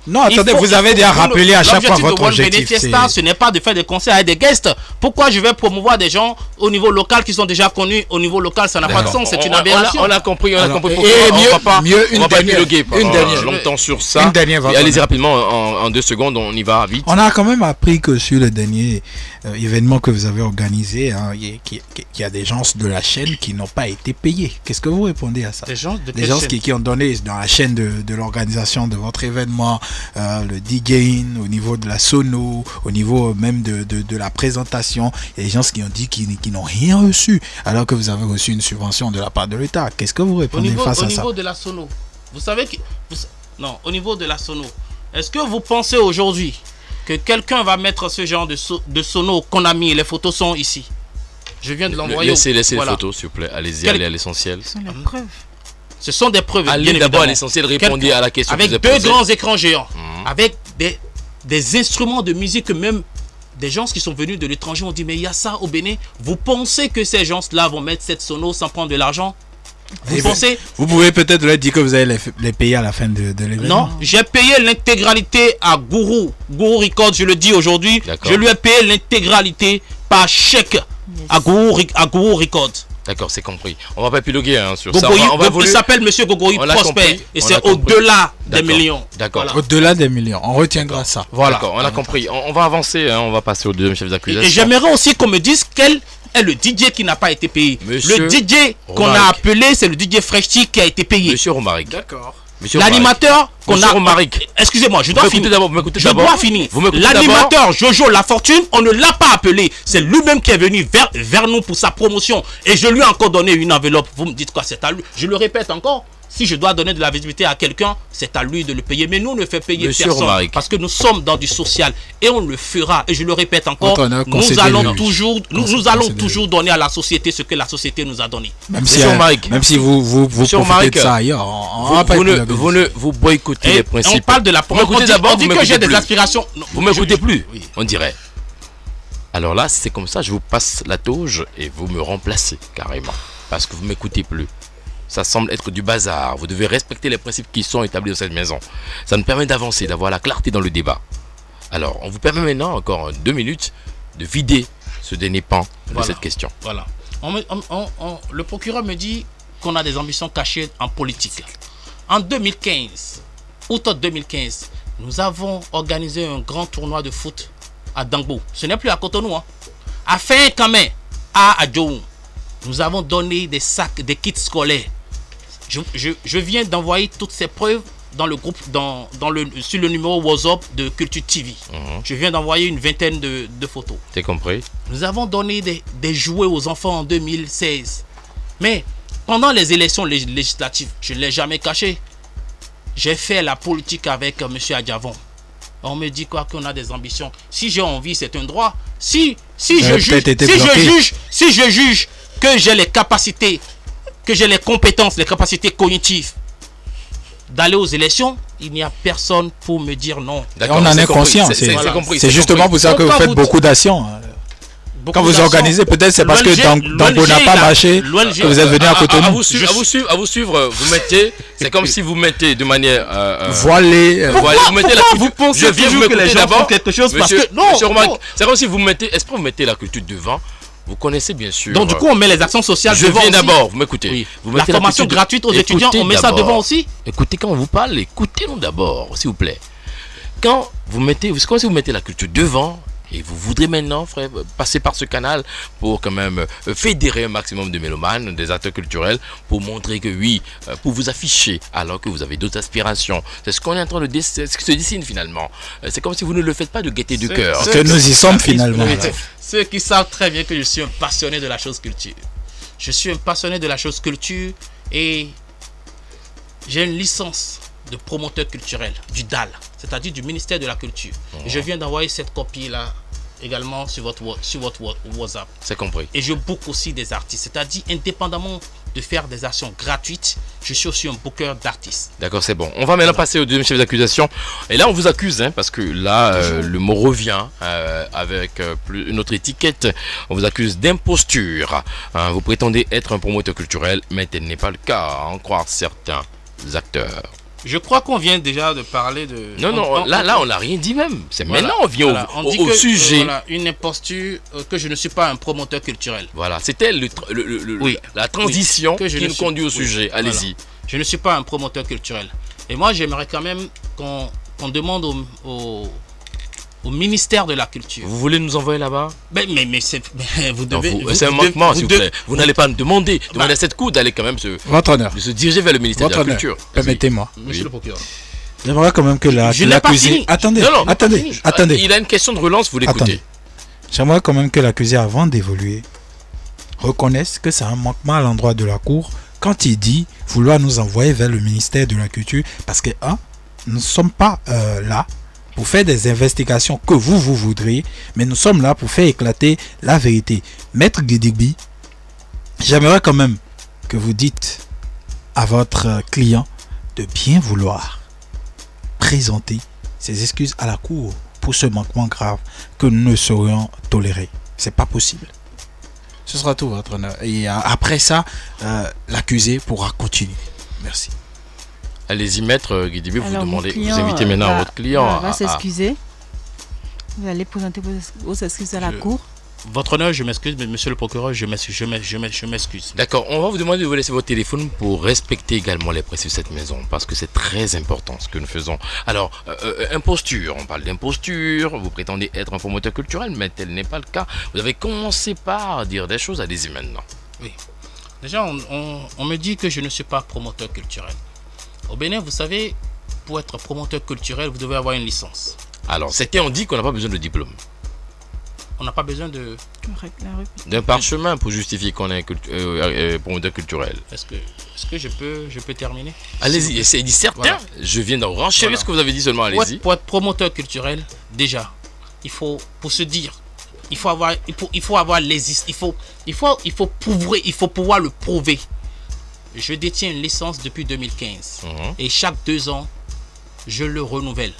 Non, attendez, vous avez déjà rappelé à chaque fois votre objectif. Benefiesta, ce n'est pas de faire des concerts avec des guests. Pourquoi je vais promouvoir des gens au niveau local qui sont déjà connus? Au niveau local, ça n'a pas de sens, c'est une aberration. On a compris, on a Alors, compris. et On mieux- va pas, mieux on une va pas dernière- épiloguer une dernière. longtemps sur ça. Une dernière, Et allez-y rapidement, en 2 secondes, on y va vite. On a quand même appris que sur le dernier événement que vous avez organisé, hein, qu'il y a des gens de la chaîne qui n'ont pas été payés. Qu'est-ce que vous répondez à ça? Des gens Qui ont donné dans la chaîne de l'organisation de votre événement, le DJing, au niveau de la sono, au niveau même de la présentation. Il y a des gens qui ont dit qu'ils n'ont rien reçu, alors que vous avez reçu une subvention de la part de l'État. Qu'est-ce que vous répondez face à ça? Au niveau de la sono, vous savez que... Non, au niveau de la sono, est-ce que vous pensez aujourd'hui que quelqu'un va mettre ce genre de sono qu'on a mis? Les photos sont ici. Je viens de l'envoyer. Laissez Voilà. les photos, s'il vous plaît. Allez-y, allez à l'essentiel. Ce sont les preuves. Ce sont des preuves. Allez bien d'abord à évidemment. l'essentiel, répondez à la question Avec que vous deux avez posée. grands écrans géants, avec des instruments de musique que même des gens qui sont venus de l'étranger ont dit, mais il y a ça au Bénin. Vous pensez que ces gens-là vont mettre cette sono sans prendre de l'argent? Vous pensez? Vous pouvez peut-être leur dire que vous allez les payer à la fin de l'événement. Non, j'ai payé l'intégralité à Gourou Records, je le dis aujourd'hui. D'accord. Je lui ai payé l'intégralité par chèque Yes. Agou Record. D'accord, c'est compris. On va pas épiloguer sur Gogoï, ça. il s'appelle Monsieur Gogoï On l'a Prosper. compris, Et on c'est l'a compris. au-delà des D'accord. millions. D'accord. Voilà. Au-delà des millions, on retiendra ça. Voilà. D'accord, on a compris. On va avancer, on va passer au deuxième chef d'accusation. Et j'aimerais aussi qu'on me dise quel est le DJ qui n'a pas été payé. Monsieur Le DJ qu'on a Romaric. appelé, c'est le DJ Freshty qui a été payé. Monsieur Romaric. D'accord. Monsieur L'animateur qu'on Monsieur a. Romaric. Excusez-moi, je dois finir. Vous m'écoutez Je d'abord. dois finir. Vous m'écoutez d'abord. L'animateur Jojo La Fortune, on ne l'a pas appelé. C'est lui-même qui est venu vers nous pour sa promotion. Et je lui ai encore donné une enveloppe. Vous me dites quoi? C'est à lui. Je le répète encore. Si je dois donner de la visibilité à quelqu'un, c'est à lui de le payer. Mais nous, on ne fait payer Monsieur personne. Romaric. Parce que nous sommes dans du social. Et on le fera. Et je le répète encore. Votre honneur, Nous concédez-lui. allons toujours, nous allons Concédez-lui. toujours donner à la société ce que la société nous a donné. Même si, Monsieur Romaric. même si vous Monsieur profitez Romaric, de ça ailleurs, on va pas vous boycottez Et les on principes. parle de la Vous m'écoutez d'abord, on dit vous que j'ai m'écoutez des plus. aspirations. Non, Vous m'écoutez plus, oui. on dirait. Alors là, c'est comme ça, je vous passe la touche et vous me remplacez carrément. Parce que vous m'écoutez plus. Ça semble être du bazar. Vous devez respecter les principes qui sont établis dans cette maison. Ça nous permet d'avancer, d'avoir la clarté dans le débat. Alors, on vous permet maintenant, encore 2 minutes, de vider ce dernier pan de Voilà. cette question. Voilà. Le procureur me dit qu'on a des ambitions cachées en politique. En 2015, août 2015, nous avons organisé un grand tournoi de foot à Dangbo. Ce n'est plus à Cotonou. À Fin-Kamé, à Adjoum. Nous avons donné des sacs, des kits scolaires. Je viens d'envoyer toutes ces preuves dans le groupe, sur le numéro WhatsApp de Culture TV. Je viens d'envoyer une vingtaine de photos. T'es compris? Nous avons donné des jouets aux enfants en 2016. Mais pendant les élections législatives, je ne l'ai jamais caché. J'ai fait la politique avec M. Adjavon. On me dit quoi qu'on a des ambitions. Si j'ai envie, c'est un droit. Si je juge que j'ai les capacités, que j'ai les compétences, les capacités cognitives d'aller aux élections, il n'y a personne pour me dire non. D'accord, on en c'est est compris, conscient. c'est compris, C'est c'est justement compris. pour ça que Donc, vous quand faites vous- beaucoup d'actions. Quand vous organisez, peut-être c'est parce que Dango n'a pas marché que vous êtes venu à Cotonou. À vous suivre, vous mettez, c'est comme si vous mettez de manière Voilé. voilà, vous mettez la Vous culture. pensez Je viens toujours vous que les écouter gens font d'abord. quelque chose parce Monsieur- que non, Monsieur Romaric, non. c'est comme si vous mettez, est-ce que vous mettez la culture devant? Vous connaissez bien sûr. Donc du coup, on met les actions sociales je devant viens aussi. d'abord, vous m'écoutez. Oui. Vous La mettez formation culture gratuite aux Écoutez étudiants, on met ça d'abord. devant aussi. Écoutez, quand on vous parle, écoutez-nous d'abord, s'il vous plaît. Quand vous mettez, c'est comme si vous mettez la culture devant. Et vous voudrez maintenant, frère, passer par ce canal pour quand même fédérer un maximum de mélomanes, des acteurs culturels, pour montrer que oui, pour vous afficher, alors que vous avez d'autres aspirations. C'est ce qu'on est en train de c'est ce qui se dessine finalement. C'est comme si vous ne le faites pas de gaieté de cœur. Parce que nous y sommes finalement. Ceux qui savent très bien que je suis un passionné de la chose culture. Je suis un passionné de la chose culture et j'ai une licence de promoteur culturel du DAL, c'est-à-dire du ministère de la Culture. Et je viens d'envoyer cette copie-là également sur votre WhatsApp. C'est compris. Et je book aussi des artistes, c'est-à-dire indépendamment de faire des actions gratuites, je suis aussi un booker d'artistes. D'accord, c'est bon. On va maintenant passer au deuxième chef d'accusation. Et là, on vous accuse, hein, parce que là, le mot revient avec une autre étiquette. On vous accuse d'imposture. Hein, vous prétendez être un promoteur culturel, mais tel n'est pas le cas, à en croire certains acteurs. Je crois qu'on vient déjà de parler de... Non, là, on n'a rien dit même. C'est Voilà. maintenant, on vient Voilà. On dit au que, sujet. voilà, une imposture, que je ne suis pas un promoteur culturel. Voilà, c'était Oui. la transition Oui. Que je qui ne nous suis- conduit au oui. sujet. Voilà. Allez-y. Je ne suis pas un promoteur culturel. Et moi, j'aimerais quand même qu'on demande au ministère de la Culture. Vous voulez nous envoyer là-bas? Mais vous Non, devez... c'est un manquement, s'il vous plaît. Vous n'allez pas nous demander Bah. à cette cour d'aller quand même Votre honneur. de se diriger vers le ministère Votre de la honneur. Culture. Permettez-moi. Monsieur le procureur. J'aimerais quand même que Je n'ai pas l'accusé. fini. Attendez, Non, attendez. Il a une question de relance, vous l'écoutez. Attendez. J'aimerais quand même que l'accusé, avant d'évoluer, reconnaisse que c'est un manquement à l'endroit de la Cour quand il dit vouloir nous envoyer vers le ministère de la Culture. Parce que, nous ne sommes pas là pour faire des investigations que vous voudriez, mais nous sommes là pour faire éclater la vérité. Maître Guédigbi, j'aimerais quand même que vous dites à votre client de bien vouloir présenter ses excuses à la Cour pour ce manquement grave que nous ne saurions tolérer. C'est pas possible. Ce sera tout, votre honneur. Et après ça, l'accusé pourra continuer. Merci. Allez-y, maître Guidibi, vous Alors, mon demandez, client, vous invitez maintenant votre client va s'excuser. Vous allez présenter vos excuses à la Je- cour. Votre honneur, je m'excuse, mais monsieur le procureur, je m'excuse. D'accord, on va vous demander de vous laisser votre téléphone pour respecter également les principes de cette maison, parce que c'est très important ce que nous faisons. Alors, imposture, on parle d'imposture, vous prétendez être un promoteur culturel, mais tel n'est pas le cas. Vous avez commencé par dire des choses, allez-y maintenant. Oui. Déjà, on me dit que je ne suis pas promoteur culturel. Au Bénin, vous savez, pour être promoteur culturel, vous devez avoir une licence. Alors, certains ont dit qu'on n'a pas besoin de diplôme. On n'a pas besoin de... D'un parchemin pour justifier qu'on est promoteur culturel. Est-ce que je peux terminer? Allez-y, c'est dit certain. Voilà. Je viens d'en renchérir ce que vous avez dit seulement, allez-y. Pour être promoteur culturel, déjà, il faut, pour se dire, il faut pouvoir le prouver. Je détiens une licence depuis 2015 et chaque 2 ans, je le renouvelle.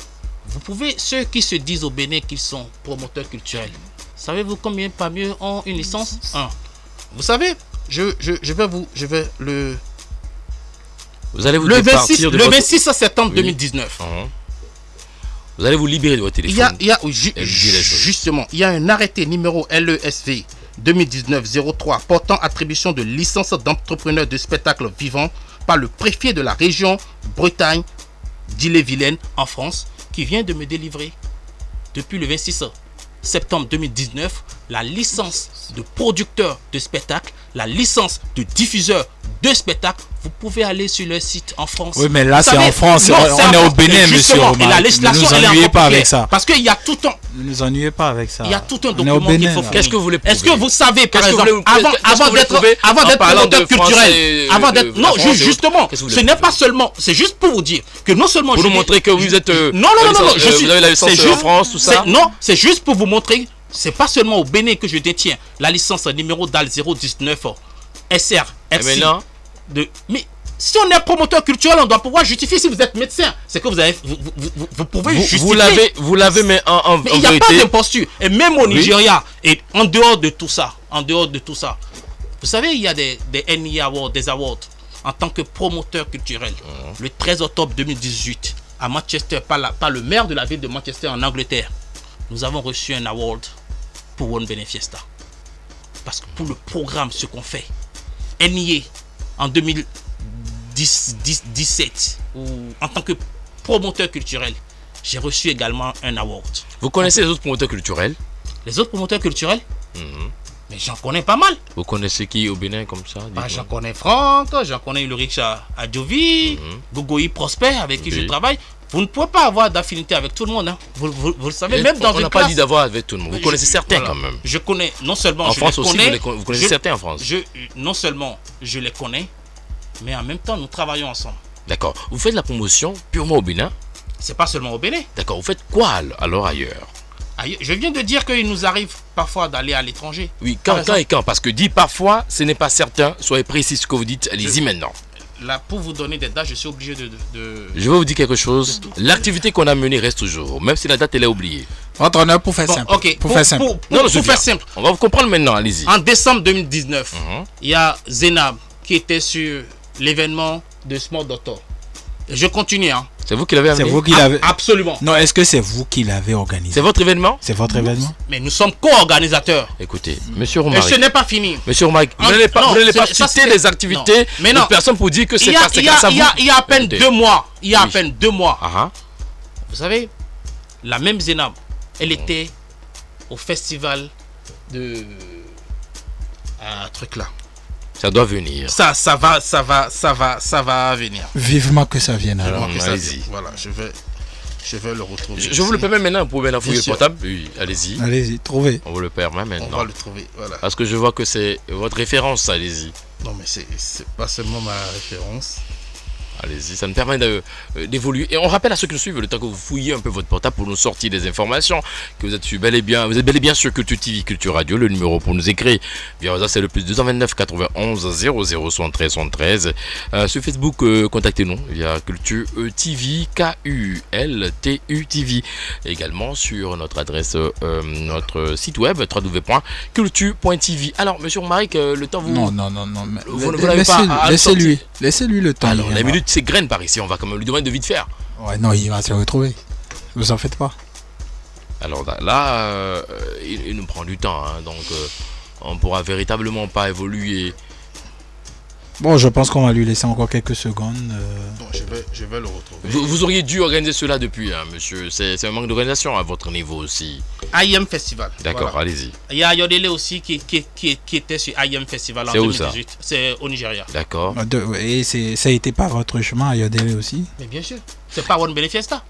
Vous pouvez, ceux qui se disent au Bénin qu'ils sont promoteurs culturels, savez-vous combien parmi eux ont une licence? 1. Vous savez, Vous allez vous le 26 septembre 2019. Vous allez vous libérer de votre téléphone. Justement, il y a un arrêté numéro LESV 2019-03 portant attribution de licence d'entrepreneur de spectacle vivant par le préfet de la région Bretagne d'Ille-et-Vilaine en France, qui vient de me délivrer depuis le 26 septembre 2019 la licence de producteur de spectacle, la licence de diffuseur de spectacle. Vous pouvez aller sur le site en France. Oui, mais là c'est en France, on est au Bénin, monsieur Omar. Et la législation, ne nous ennuyez pas avec ça. Parce qu'il y a tout un... Ne nous ennuyez pas avec ça. Il y a tout un document qu'il faut faire. Qu'est-ce que vous voulez prouver? Est-ce que vous savez, par exemple, avant d'être promoteur culturel, avant d'être... Non, justement, ce n'est pas seulement... C'est juste pour vous dire que non seulement... Pour nous montrer que vous êtes... Non, vous avez la licence en France, tout ça? Non, c'est juste pour vous montrer... C'est pas seulement au Bénin que je détiens la licence numéro DAL 019 SR FC. Mais si on est promoteur culturel, on doit pouvoir justifier. Si vous êtes médecin, c'est que vous pouvez justifier. Vous l'avez, mais en il n'y a pas d'imposture. Et même au Nigeria, et en dehors de tout ça, vous savez, il y a des NIA Awards, des awards en tant que promoteur culturel. Le 13 octobre 2018, à Manchester, par le maire de la ville de Manchester en Angleterre, nous avons reçu un award pour One Benefiesta. Parce que pour le programme, ce qu'on fait, NIA en 2017, en tant que promoteur culturel, j'ai reçu également un award. Vous connaissez les autres promoteurs culturels? Les autres promoteurs culturels? Mais j'en connais pas mal. Vous connaissez qui au Bénin comme ça? J'en connais Franck, j'en connais Ulrich Adjovi, Gogoï Prosper avec qui je travaille. Vous ne pouvez pas avoir d'affinité avec tout le monde. Hein. Vous le savez, même dans une classe. On n'a pas dit d'avoir avec tout le monde. Vous connaissez certains quand même. Je connais, non seulement en France aussi, vous connaissez certains en France. Non seulement je les connais, mais en même temps, nous travaillons ensemble. D'accord. Vous faites la promotion purement au Bénin? C'est pas seulement au Bénin. D'accord. Vous faites quoi alors ailleurs? Je viens de dire qu'il nous arrive parfois d'aller à l'étranger. Oui, quand et quand? Parce que dit parfois, ce n'est pas certain. Soyez précis ce que vous dites. Allez-y maintenant. Là, pour vous donner des dates, je suis obligé de... Je vais vous dire quelque chose. L'activité qu'on a menée reste toujours, même si la date elle est oubliée. Votre honneur, pour faire simple. Ok, pour faire simple. On va vous comprendre maintenant, allez-y. En décembre 2019, il y a Zénab qui était sur l'événement de Small Doctor. Je continue, hein. C'est vous qui l'avez amené? C'est vous qui l'avez... Absolument. Non, est-ce que c'est vous qui l'avez organisé? C'est votre événement? C'est votre événement? Mais nous sommes co-organisateurs. Écoutez, monsieur Romaric. Et ce n'est pas fini. Monsieur Romaric, vous n'allez pas citer les activités de personnes pour dire que c'est pas ça. Il y a à peine 2 mois. Il y a à peine 2 mois. Vous savez, la même Zénab, elle était au festival de... un truc là. Ça doit venir. Ça va venir. Vivement que ça vienne alors. Allez-y. Voilà, je vais le retrouver. Je vous le permets maintenant, vous pouvez la fouiller le portable. Oui, allez-y. Allez-y, trouvez. On vous le permet maintenant. On va le trouver, voilà. Parce que je vois que c'est votre référence, allez-y. Non, mais c'est pas seulement ma référence. Allez-y, ça me permet d'évoluer. Et on rappelle à ceux qui nous suivent, le temps que vous fouillez un peu votre portable pour nous sortir des informations, que vous êtes bel et bien sur Culture TV, Culture Radio. Le numéro pour nous écrire via WhatsApp, c'est le plus 229 91 00 73 73. Sur Facebook, contactez-nous via Culture TV, KULTU TV. Et également sur notre adresse, notre site web, www.culture.tv. Alors, monsieur Romaric, le temps vous... Non. Laissez-lui le temps. Alors, la minute s'égrène par ici, on va quand même lui demander de vite faire. Ouais, non, il va se retrouver. Vous en faites pas. Alors là, il nous prend du temps, hein, donc on pourra véritablement pas évoluer. Bon, je pense qu'on va lui laisser encore quelques secondes. Bon, je vais le retrouver. Vous auriez dû organiser cela depuis, hein, monsieur. C'est un manque d'organisation à votre niveau aussi. IM Festival. D'accord, Voilà. allez-y. Il y a Ayodele aussi qui était sur IM Festival en C'est où ça? 2018. C'est au Nigeria. D'accord. Et ça a été par votre chemin à Yodele aussi. Mais bien sûr. C'est pas One Benefiesta.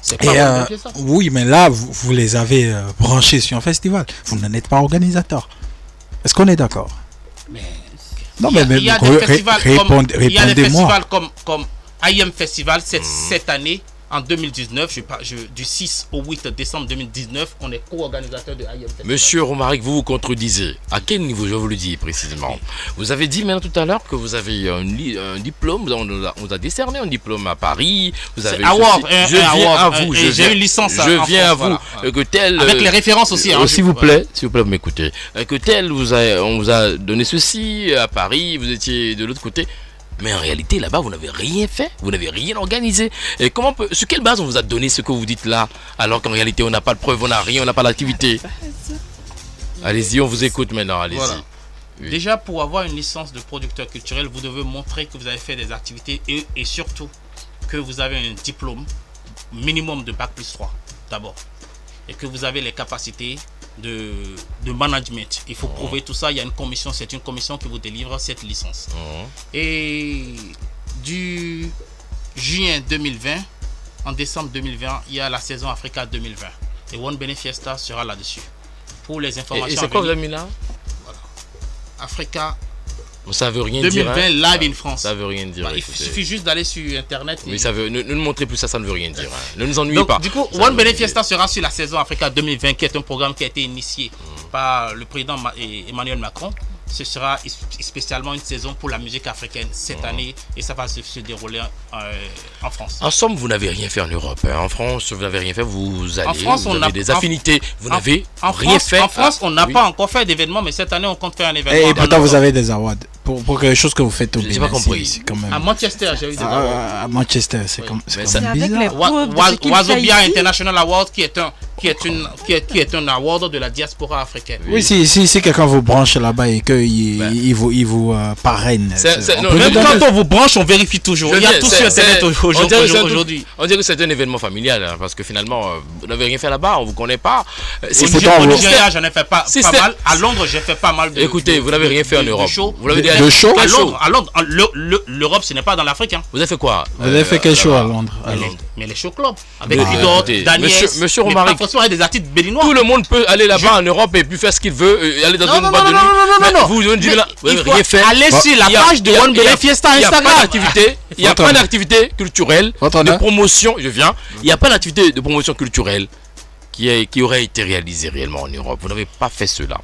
C'est Et pas One Benefiesta. oui, mais là, vous les avez branchés sur un festival. Vous n'en êtes pas organisateur. Est-ce qu'on est d'accord? Mais Non, il y a des festivals répondez-moi. comme IM Festival cette année, en 2019, du 6 au 8 décembre 2019, on est co-organisateur de IM Festival. Monsieur Romaric, vous vous contredisez. À quel niveau je vous le dis précisément? Vous avez dit maintenant tout à l'heure que vous avez un diplôme, on nous a décerné un diplôme à Paris. Vous avez award, je viens à vous. J'ai une licence. Je viens à vous. Voilà. Que tel. Avec les références aussi. Hein, s'il vous plaît, vous m'écoutez. Que tel, on vous a donné ceci à Paris, vous étiez de l'autre côté. Mais en réalité, là-bas, vous n'avez rien fait, vous n'avez rien organisé. Et sur quelle base on vous a donné ce que vous dites là, alors qu'en réalité, on n'a pas de preuve, on n'a rien, on n'a pas d'activité? Allez-y, on vous écoute maintenant, allez-y. Voilà. Oui. Déjà, pour avoir une licence de producteur culturel, vous devez montrer que vous avez fait des activités et surtout que vous avez un diplôme minimum de Bac+3 d'abord. Et que vous avez les capacités de management. Il faut prouver tout ça. Il y a une commission, c'est une commission qui vous délivre cette licence. Et du juin 2020, en décembre 2020, il y a la saison Africa 2020. Et One Benefiesta sera là-dessus. Pour les informations. Et c'est quoi vous avez mis là? Africa Ça veut rien 2020 dire. live in France. Ça veut rien dire. Il suffit juste d'aller sur internet. Mais ça veut, ne nous montrez plus ça, ça ne veut rien dire. Hein. Ne nous ennuyez pas. Du coup, One Benefiesta sera sur la saison Africa 2020, qui est un programme qui a été initié par le président Emmanuel Macron. Ce sera spécialement une saison pour la musique africaine cette année et ça va se dérouler en France. En somme, vous n'avez rien fait en Europe. Hein. En France, vous n'avez rien fait. Vous allez, en France, vous avez des affinités. Vous n'avez rien fait. En France, on n'a pas encore fait d'événement, mais cette année, on compte faire un événement. Et pourtant, vous avez des awards pour quelque chose que vous faites au Bénin. J'ai pas compris. Quand même... À Manchester, j'ai eu des awards. À Manchester, c'est comme bizarre. Wazobia International Award, qui est un award de la diaspora africaine. Oui, si quelqu'un vous branche là-bas et qu'il vous parraine. Même quand on vous branche, on vérifie toujours. Il y a tout sur Internet aujourd'hui. On dirait que c'est un événement familial, hein, parce que finalement, vous n'avez rien fait là-bas, on vous connaît pas. Au Nigeria, j'en ai fait pas mal. À Londres, j'ai fait pas mal de. Écoutez, vous n'avez rien fait en Europe. Vous l'avez dit à Londres, l'Europe, ce n'est pas dans l'Afrique. Vous avez fait quoi? Vous avez fait quel show à Londres? Mais les show clubs avec Vidot, Daniel, Monsieur Romaric, des artistes béninois. tout le monde peut aller là-bas en Europe et puis faire ce qu'il veut, aller dans une boîte de nuit. Non. Vous n'avez rien fait. Allez sur la page de One Benefiesta Instagram. Il n'y a pas d'activité culturelle de promotion. Je viens. Il n'y a pas d'activité de promotion culturelle qui aurait été réalisée réellement en Europe. Vous n'avez pas fait cela.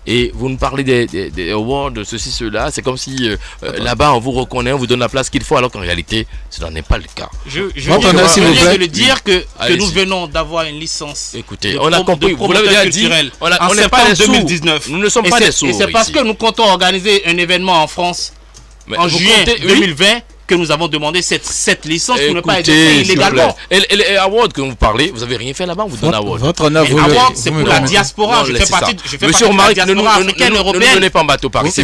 Et vous nous parlez des awards, de ceci, cela. C'est comme si là-bas on vous reconnaît, on vous donne la place qu'il faut, alors qu'en réalité, ce n'en est pas le cas. Je viens de le dire que nous venons d'avoir une licence. Écoutez, on a compris. Vous l'avez déjà dit. On n'est pas des 2019. Nous ne sommes pas des sourds. Et c'est parce que nous comptons organiser un événement en France en juillet 2020 que nous avons demandé cette licence pour ne pas être illégalement. Et les awards que vous parlez, vous n'avez rien fait là-bas, on vous donne award. Votre honneur, c'est pour la diaspora. Je fais partie de la diaspora africaine européenne. Ne donnez pas un bateau Paris, c'est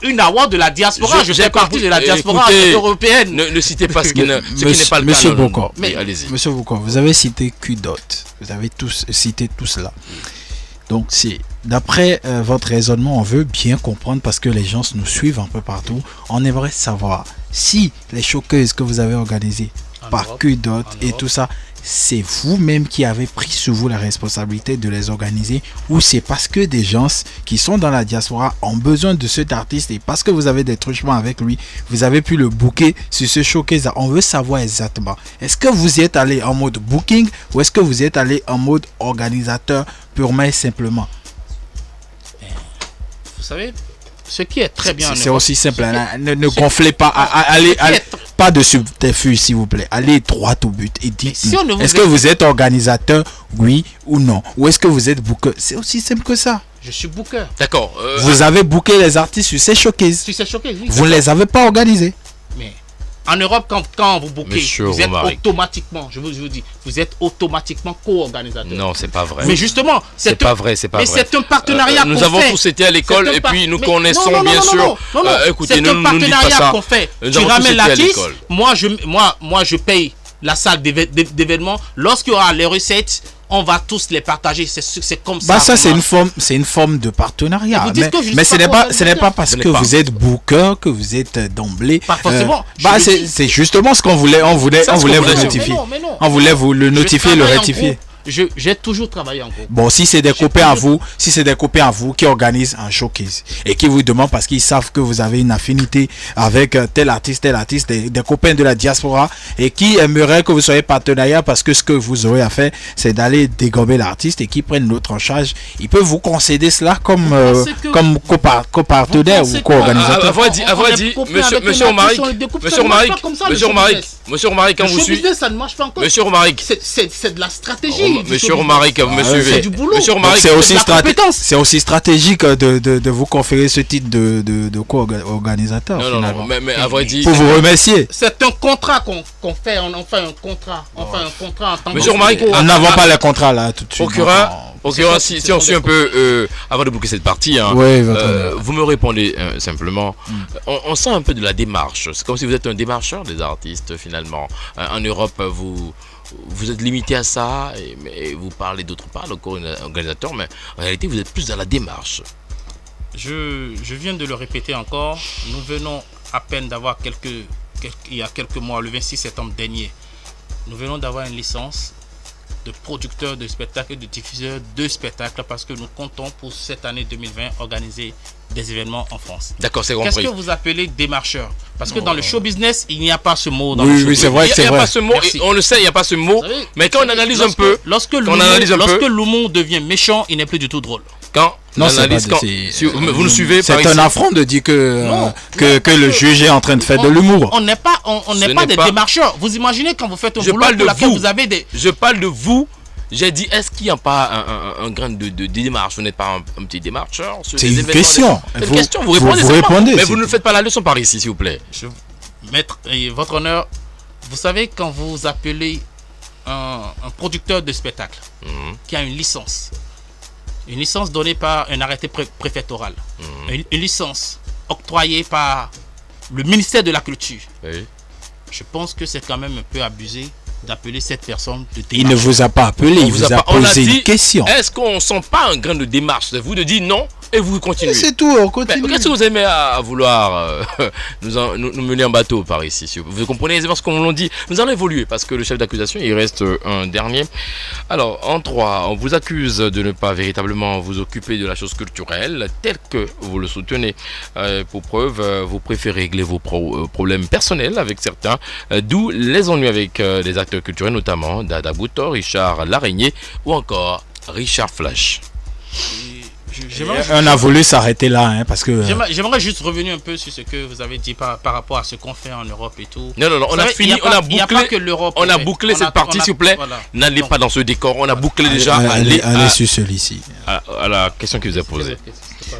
une award de la diaspora. Je fais partie de la diaspora européenne. Ne citez pas ce qui n'est pas le cas. Monsieur Bocor, allez-y. Monsieur Bocor, vous avez cité QDOT. Vous avez tous cité tout cela. Donc, d'après votre raisonnement, on veut bien comprendre parce que les gens nous suivent un peu partout. On aimerait savoir si les showcases que vous avez organisées par QDOT et tout ça, c'est vous-même qui avez pris sur vous la responsabilité de les organiser ou c'est parce que des gens qui sont dans la diaspora ont besoin de cet artiste et parce que vous avez des truchements avec lui, vous avez pu le booker sur ce showcase. On veut savoir exactement. Est-ce que vous y êtes allé en mode booking ou est-ce que vous y êtes allé en mode organisateur purement et simplement? Vous savez, ce qui est très bien. C'est aussi simple. Ne gonflez pas. Allez, pas de subterfuge, s'il vous plaît. Allez droit au but et dites est-ce que vous êtes organisateur, oui ou non? Ou est-ce que vous êtes booker? C'est aussi simple que ça. Je suis booker. D'accord. Vous avez booké les artistes sur ces showcases. Sur ces showcases, oui. Vous ne les avez pas organisés. Mais En Europe, quand vous bookez, Monsieur vous êtes Romaric. automatiquement, je vous dis, vous êtes automatiquement co-organisateur. Non, c'est pas vrai. Mais justement, c'est pas vrai, c'est pas mais vrai. c'est un partenariat Nous qu'on avons fait. tous été à l'école C'est un et puis nous mais- connaissons non, bien sûr. non, Écoutez, c'est un nous ne dites pas partenariat ça. qu'on fait. Nous Tu avons tous ramènes été à l'artiste, l'école. moi je paye la salle d'événements. Lorsqu'il y aura les recettes, on va tous les partager. C'est comme ça. Bah ça c'est vraiment. une forme de partenariat. Vous dites que je Mais suis ce pas n'est pas parce Ce n'est que pas. vous êtes booker que vous êtes d'emblée. Pas forcément. Bah Je le dis. c'est justement ce qu'on voulait, on voulait Ça, vous c'est ce qu'on voulait. notifier. Mais non. On voulait vous le notifier, Je le travaille en rectifier. groupe. J'ai toujours travaillé en groupe. Bon, si c'est des copains à vous, si c'est des copains à vous qui organisent un showcase et qui vous demandent parce qu'ils savent que vous avez une affinité avec tel artiste, des copains de la diaspora et qui aimeraient que vous soyez partenariat parce que ce que vous aurez à faire, c'est d'aller dégommer l'artiste et qui prennent l'autre en charge, ils peuvent vous concéder cela comme comme copartenaire ou co-organisateur. Monsieur Romaric, quand vous suivez. Ça ne marche pas encore. Monsieur Romaric. C'est de la stratégie. Monsieur Romaric, vous me suivez. C'est du boulot. Monsieur Romaric, C'est aussi stratégique de vous conférer ce titre de co-organisateur. Non, mais à vrai dire. Pour vous remercier. C'est un contrat qu'on fait. On fait un contrat. On fait un contrat en tant que. Monsieur Romaric, Nous n'avons pas les contrats là tout de suite. Procureur, si on suit un peu, avant de boucler cette partie, hein, Oui, vous me répondez simplement. On sent un peu de la démarche. C'est comme si vous êtes un démarcheur des artistes finalement. En Europe, vous êtes limité à ça, mais vous parlez d'autre part, le co-organisateur, mais en réalité, vous êtes plus dans la démarche. Je viens de le répéter encore. Nous venons à peine d'avoir il y a quelques mois, le 26 septembre dernier, nous venons d'avoir une licence de producteurs de spectacles et de diffuseurs de spectacles parce que nous comptons pour cette année 2020 organiser des événements en France. D'accord, c'est compris. Qu'est-ce que vous appelez démarcheur? Parce que dans le show business, il n'y a pas ce mot. Oui, c'est vrai, Il n'y a pas ce mot, et on le sait, il n'y a pas ce mot. savez, Mais quand on analyse un peu, lorsque l'humour devient méchant, il n'est plus du tout drôle. Non, vous nous suivez par c'est un ici. affront de dire que le juge est en train de faire de l'humour. On n'est pas des démarcheurs. Vous imaginez quand vous faites un boulot pour lequel vous avez des... Je parle de vous. J'ai dit, est-ce qu'il n'y a pas un grain de démarche? Vous n'êtes pas un petit démarcheur? C'est une question. C'est une question, vous répondez. Mais vous ne faites pas la leçon par ici, s'il vous plaît. Maître, votre honneur, vous savez quand vous appelez un producteur de spectacle qui a une licence donnée par un arrêté préfectoral, une licence octroyée par le ministère de la Culture, Oui. je pense que c'est quand même un peu abusé d'appeler cette personne de démarche. Il ne vous a pas appelé, il vous a posé une question. Est-ce qu'on ne sent pas un grain de démarche? C'est vous de dire non et vous continuez. C'est tout, on continue. Qu'est-ce que vous aimez à vouloir nous mener en bateau par ici? Vous comprenez aisément ce qu'on l'on dit. Nous allons évoluer parce que le chef d'accusation, il reste un dernier. Alors, en 3, on vous accuse de ne pas véritablement vous occuper de la chose culturelle telle que vous le soutenez. Pour preuve, vous préférez régler vos problèmes personnels avec certains, d'où les ennuis avec les acteurs culturels, notamment Dada Boutor, Richard L'Araignée ou encore Richard Flash. On a voulu s'arrêter là, hein, parce que... J'aimerais juste revenir un peu sur ce que vous avez dit par rapport à ce qu'on fait en Europe et tout. Non, on a fini, on a bouclé cette partie, s'il vous plaît. Voilà. N'allez pas dans ce décor, on a bouclé déjà. Allez sur celui-ci. À la question qui vous est posée.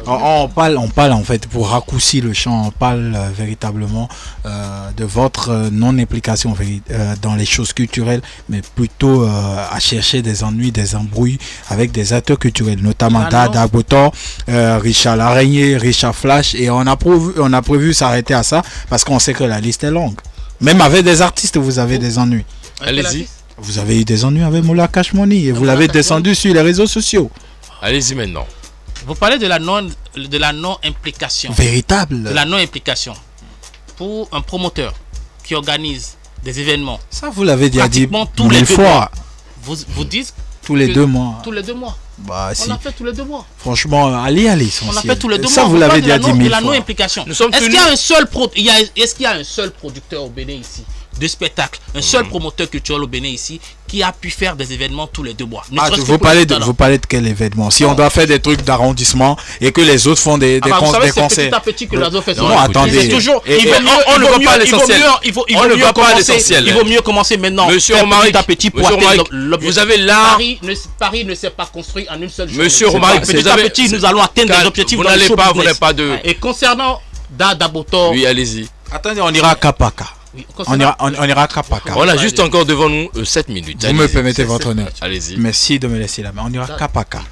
On parle en fait, pour raccourcir le champ, on parle véritablement de votre non-implication dans les choses culturelles, mais plutôt à chercher des ennuis, des embrouilles avec des acteurs culturels, notamment Dada Boutor, Richard L'Araignée, Richard Flash, et on a prévu s'arrêter à ça parce qu'on sait que la liste est longue. Même avec des artistes, vous avez des ennuis. Allez-y. Vous avez eu des ennuis avec Moula Cash Money et vous l'avez descendu sur les réseaux sociaux. Allez-y maintenant. Vous parlez de la non-implication. Véritable. De la non-implication. Pour un promoteur qui organise des événements. Ça, vous l'avez déjà dit tous les 1000 fois. Vous dites tous les 2 mois. Tous les 2 mois. Bah, on a fait tous les 2 mois. Franchement, allez, on a fait tous les 2 mois. Ça, vous l'avez déjà dit 1000 fois. De la non-implication. Est-ce qu'il y a un seul producteur au Bénin ici de spectacle, un seul promoteur culturel au Bénin ici qui a pu faire des événements tous les 2 mois? Vous parlez de quel événement? Si on doit faire des trucs d'arrondissement et que les autres font des concerts. Petit à petit que les autres font. Non, attendez. Toujours, on ne voit pas l'essentiel. Il vaut mieux commencer maintenant. Monsieur Romaric, petit à petit pour vous avez là. Paris ne s'est pas construit en une seule journée. Monsieur Romaric, petit à petit, nous allons atteindre des objectifs. Vous n'allez pas de. Et concernant Dada Boutor. Oui, allez-y. Attendez, on ira cas par cas. Oui, On ira cas par cas. On a juste encore devant nous 7 minutes. Vous me permettez votre honneur. Allez-y. Merci de me laisser la main. On ira cas par cas.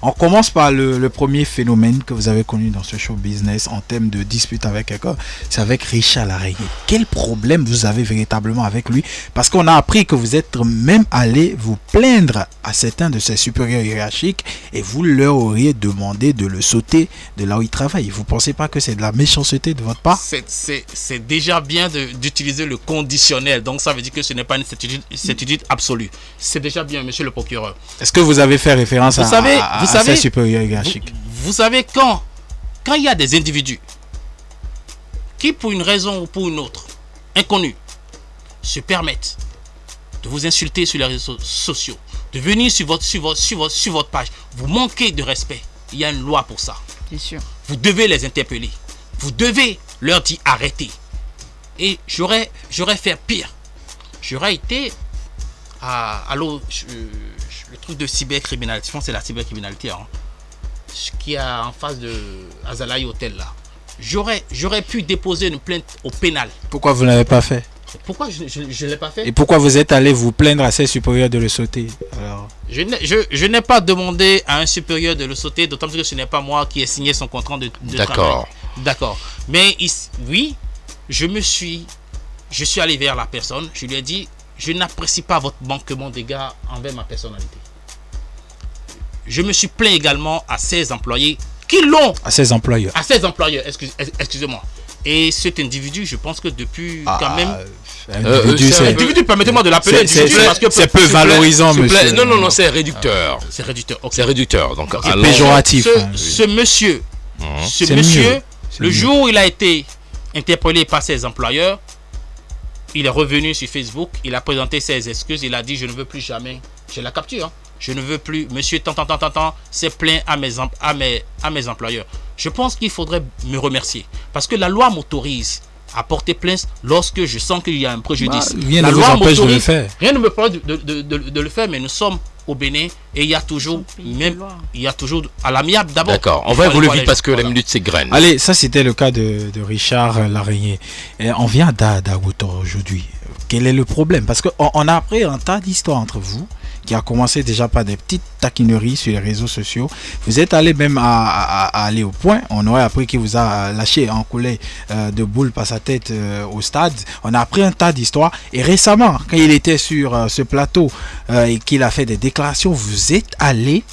On commence par le premier phénomène que vous avez connu dans ce show business en termes de dispute avec quelqu'un. C'est avec Richard Larreyé. Quel problème vous avez véritablement avec lui? Parce qu'on a appris que vous êtes même allé vous plaindre à certains de ses supérieurs hiérarchiques et vous leur auriez demandé de le sauter de là où il travaille. Vous ne pensez pas que c'est de la méchanceté de votre part? C'est déjà bien d'utiliser le conditionnel. Donc ça veut dire que ce n'est pas une certitude absolue. C'est déjà bien, monsieur le procureur. Est-ce que vous avez fait référence à ses supérieurs hiérarchiques? Vous savez, quand il y a des individus qui, pour une raison ou pour une autre, inconnus, se permettent de vous insulter sur les réseaux sociaux, de venir sur votre page, vous manquez de respect. Il y a une loi pour ça. Bien sûr. Vous devez les interpeller. Vous devez leur dire arrêtez. Et j'aurais fait pire. J'aurais été le truc de cybercriminalité. Je pense que c'est la cybercriminalité. Hein, qui est en face de Azalaï Hotel là. J'aurais pu déposer une plainte au pénal. Pourquoi vous ne l'avez pas fait? Pourquoi je ne l'ai pas fait? Et pourquoi vous êtes allé vous plaindre à ses supérieurs de le sauter? Alors... Je n'ai pas demandé à un supérieur de le sauter, d'autant plus que ce n'est pas moi qui ai signé son contrat de travail. D'accord. Mais oui, je suis allé vers la personne, je lui ai dit, je n'apprécie pas votre manquement d'égard envers ma personnalité. Je me suis plaint également à ses employés qui l'ont. À ses employeurs. À ses employeurs, excusez-moi. Et cet individu, je pense que depuis quand même... individu, permettez-moi de l'appeler individu parce que c'est peu valorisant, monsieur. Non, c'est réducteur. C'est réducteur. Okay. C'est réducteur. Donc, c'est péjoratif. Ce monsieur, le jour où il a été interpellé par ses employeurs, il est revenu sur Facebook, il a présenté ses excuses, il a dit je ne veux plus jamais, j'ai la capture, hein, je ne veux plus, monsieur s'est plaint à mes employeurs. Je pense qu'il faudrait me remercier parce que la loi m'autorise à porter plainte lorsque je sens qu'il y a un préjudice. Rien ne vous empêche de le faire. Rien ne me permet de le faire, mais nous sommes au Bénin et il y a toujours à l'amiable d'abord. D'accord, on va évoluer vite parce que la minute s'égrène. Allez, ça c'était le cas de Richard Larreyé. On vient d'Agoutor aujourd'hui. Quel est le problème? Parce qu'on a appris un tas d'histoires entre vous qui a commencé déjà par des petites taquineries sur les réseaux sociaux. Vous êtes allé même à aller au point. On aurait appris qu'il vous a lâché un collet de boule par sa tête au stade. On a appris un tas d'histoires. Et récemment, quand il était sur ce plateau et qu'il a fait des déclarations, vous êtes allé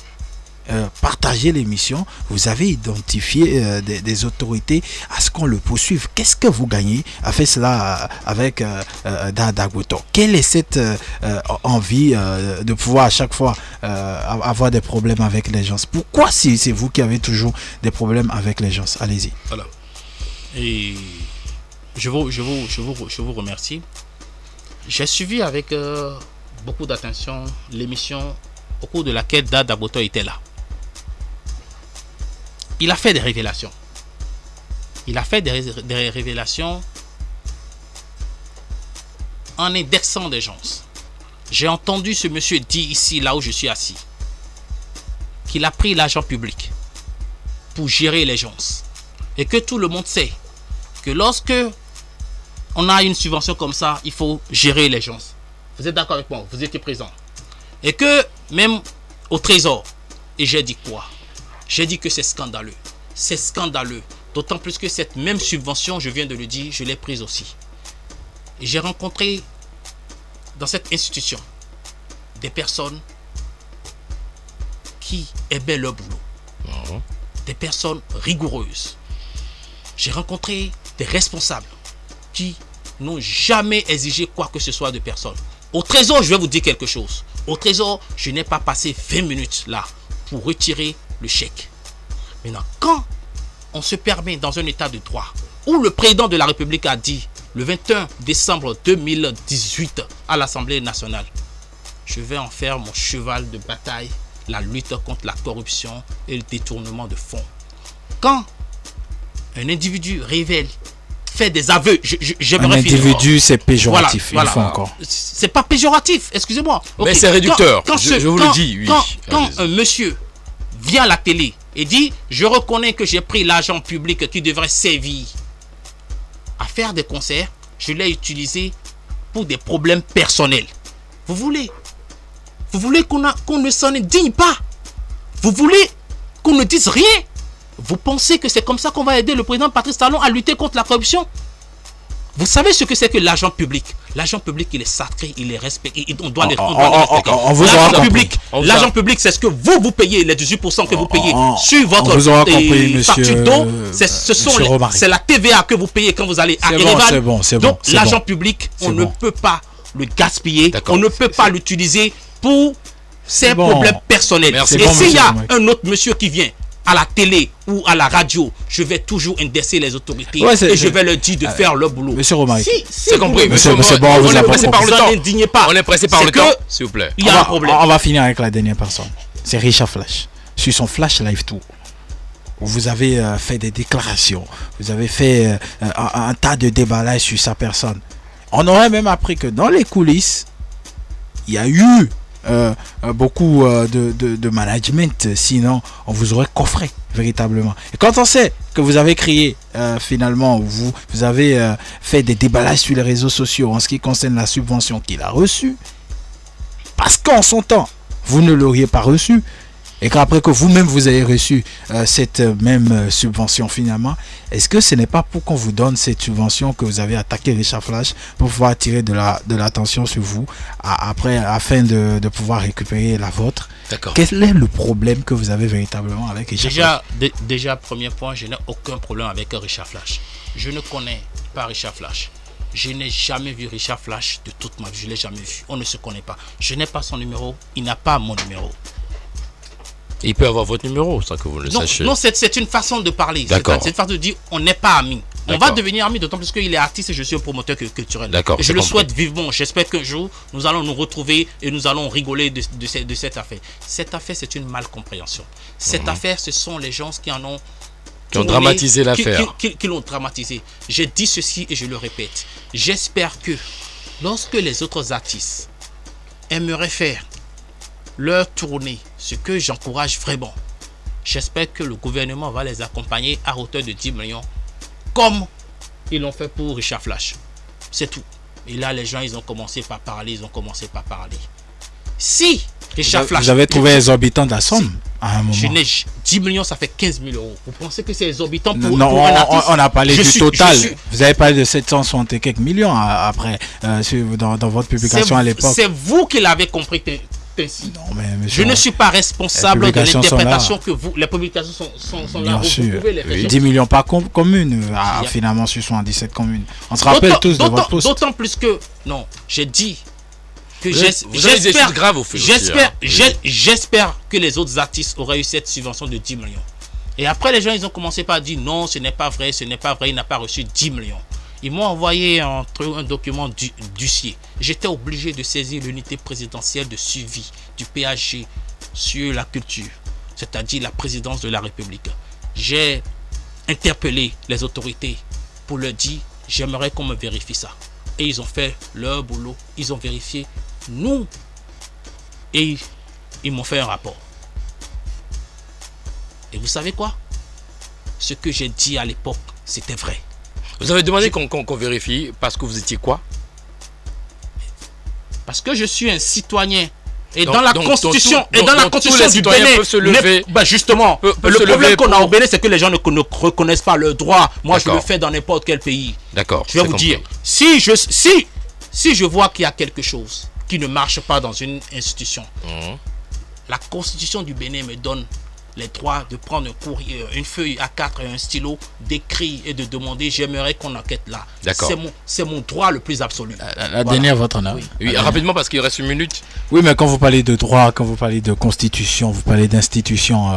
partager l'émission. Vous avez identifié des autorités à ce qu'on le poursuive. Qu'est-ce que vous gagnez à faire cela avec Agoutor? Quelle est cette envie de pouvoir à chaque fois avoir des problèmes avec les gens? Pourquoi si c'est vous qui avez toujours des problèmes avec les gens? Allez-y. Voilà. Et je vous remercie. J'ai suivi avec beaucoup d'attention l'émission au cours de laquelle Agoutor était là. Il a fait des révélations. Il a fait des révélations en indexant des gens. J'ai entendu ce monsieur dire ici, là où je suis assis, qu'il a pris l'argent public pour gérer les gens. Et que tout le monde sait que lorsque on a une subvention comme ça, il faut gérer les gens. Vous êtes d'accord avec moi? Vous étiez présent. Et que même au trésor, et j'ai dit quoi? J'ai dit que c'est scandaleux. C'est scandaleux. D'autant plus que cette même subvention, je viens de le dire, je l'ai prise aussi. Et j'ai rencontré dans cette institution des personnes qui aimaient leur boulot. Des personnes rigoureuses. J'ai rencontré des responsables qui n'ont jamais exigé quoi que ce soit de personne. Au trésor, je vais vous dire quelque chose. Au trésor, je n'ai pas passé 20 minutes là pour retirer le chèque. Maintenant, quand on se permet dans un état de droit où le président de la République a dit le 21 décembre 2018 à l'Assemblée nationale, je vais en faire mon cheval de bataille, la lutte contre la corruption et le détournement de fonds. Quand un individu révèle, fait des aveux, un individu, c'est péjoratif. Voilà. Encore. C'est pas péjoratif, excusez-moi. Okay. Mais c'est réducteur. Je vous le dis, oui. Quand un monsieur vient à la télé et dit je reconnais que j'ai pris l'argent public qui devrait servir à faire des concerts, je l'ai utilisé pour des problèmes personnels. Vous voulez qu'on ne s'en indigne pas? Vous voulez qu'on ne dise rien? Vous pensez que c'est comme ça qu'on va aider le président Patrice Talon à lutter contre la corruption? Vous savez ce que c'est que l'argent public? L'argent public, il est sacré, il est respecté, on doit le respecter. L'argent public, c'est ce que vous payez, les 18% que vous payez sur votre facture d'eau. C'est la TVA que vous payez quand vous allez à Erevan. Donc l'argent public, on ne peut pas le gaspiller, on ne peut pas l'utiliser pour ses problèmes personnels. Et s'il y a un autre monsieur qui vient à la télé ou à la radio, je vais toujours indexer les autorités et je vais leur dire de faire leur boulot. Monsieur Romaric, c'est compris. Monsieur bon, on est pressé par le temps. N'indignez pas. On est pressé par le temps, s'il vous plaît. Il y a un problème. On va finir avec la dernière personne. C'est Richard Flash. Sur son Flash Live Tour, vous avez fait des déclarations, vous avez fait un tas de déballages sur sa personne. On aurait même appris que dans les coulisses, il y a eu beaucoup de management, sinon on vous aurait coffré véritablement. Et quand on sait que vous avez créé finalement, vous avez fait des déballages sur les réseaux sociaux en ce qui concerne la subvention qu'il a reçue, parce qu'en son temps vous ne l'auriez pas reçue, et qu'après que vous-même vous avez reçu cette même subvention finalement, est-ce que ce n'est pas pour qu'on vous donne cette subvention que vous avez attaqué Richard Flash pour pouvoir attirer de l'attention sur vous après, afin de pouvoir récupérer la vôtre? Quel est le problème que vous avez véritablement avec Richard Flash? Déjà, premier point, je n'ai aucun problème avec Richard Flash. Je ne connais pas Richard Flash. Je n'ai jamais vu Richard Flash de toute ma vie. Je ne l'ai jamais vu. On ne se connaît pas. Je n'ai pas son numéro. Il n'a pas mon numéro. Il peut avoir votre numéro sans que vous le sachiez. Non, c'est une façon de parler. C'est une façon de dire on n'est pas amis. On va devenir amis, d'autant plus qu'il est artiste et je suis un promoteur culturel. Et je le souhaite vivement. J'espère qu'un jour, nous allons nous retrouver et nous allons rigoler de cette affaire. Cette affaire, c'est une malcompréhension. Cette affaire, ce sont les gens qui en ont... Qui ont dramatisé l'affaire. Qui l'ont dramatisé. J'ai dit ceci et je le répète. J'espère que lorsque les autres artistes aimeraient faire leur tournée, ce que j'encourage vraiment, j'espère que le gouvernement va les accompagner à hauteur de 10 millions comme ils l'ont fait pour Richard Flash. C'est tout. Et là les gens ils ont commencé par parler, Si Richard Flash, vous avez trouvé exorbitant de la somme à un moment. 10 millions, ça fait 15 000 euros. Vous pensez que c'est exorbitant pour non, un artiste? on a parlé du total. Vous avez parlé de 760 et quelques millions après dans votre publication à l'époque. C'est vous qui l'avez compris ainsi. Non, mais monsieur, je ne suis pas responsable de l'interprétation que vous... Les publications sont là. Bien sûr. Vous pouvez les faire. 10 millions par commune, finalement sur 77 communes. On se rappelle tous de votre poste. D'autant plus que... Non, j'ai dit que j'espère que les autres artistes auraient eu cette subvention de 10 millions. Et après, les gens, ils ont commencé par dire non, ce n'est pas vrai, il n'a pas reçu 10 millions. Ils m'ont envoyé un document d'huissier. J'étais obligé de saisir l'unité présidentielle de suivi du PHG sur la culture, c'est-à-dire la présidence de la République. J'ai interpellé les autorités pour leur dire j'aimerais qu'on me vérifie ça. Et ils ont fait leur boulot, ils ont vérifié nous et ils m'ont fait un rapport. Et vous savez quoi? Ce que j'ai dit à l'époque, c'était vrai. Vous avez demandé qu'on vérifie parce que vous étiez quoi? Parce que je suis un citoyen. Et dans la constitution, du Bénin, justement, le problème qu'on a au Bénin, c'est que les gens ne reconnaissent pas leurs droits. Moi, je le fais dans n'importe quel pays. D'accord. Je vais vous dire, si je vois qu'il y a quelque chose qui ne marche pas dans une institution, la constitution du Bénin me donne les droits de prendre un courrier, une feuille A4 et un stylo, d'écrire et de demander j'aimerais qu'on enquête là. C'est mon droit le plus absolu. La dernière, votre honneur. Oui, rapidement parce qu'il reste une minute. Oui, mais quand vous parlez de droit, quand vous parlez de constitution, vous parlez d'institution,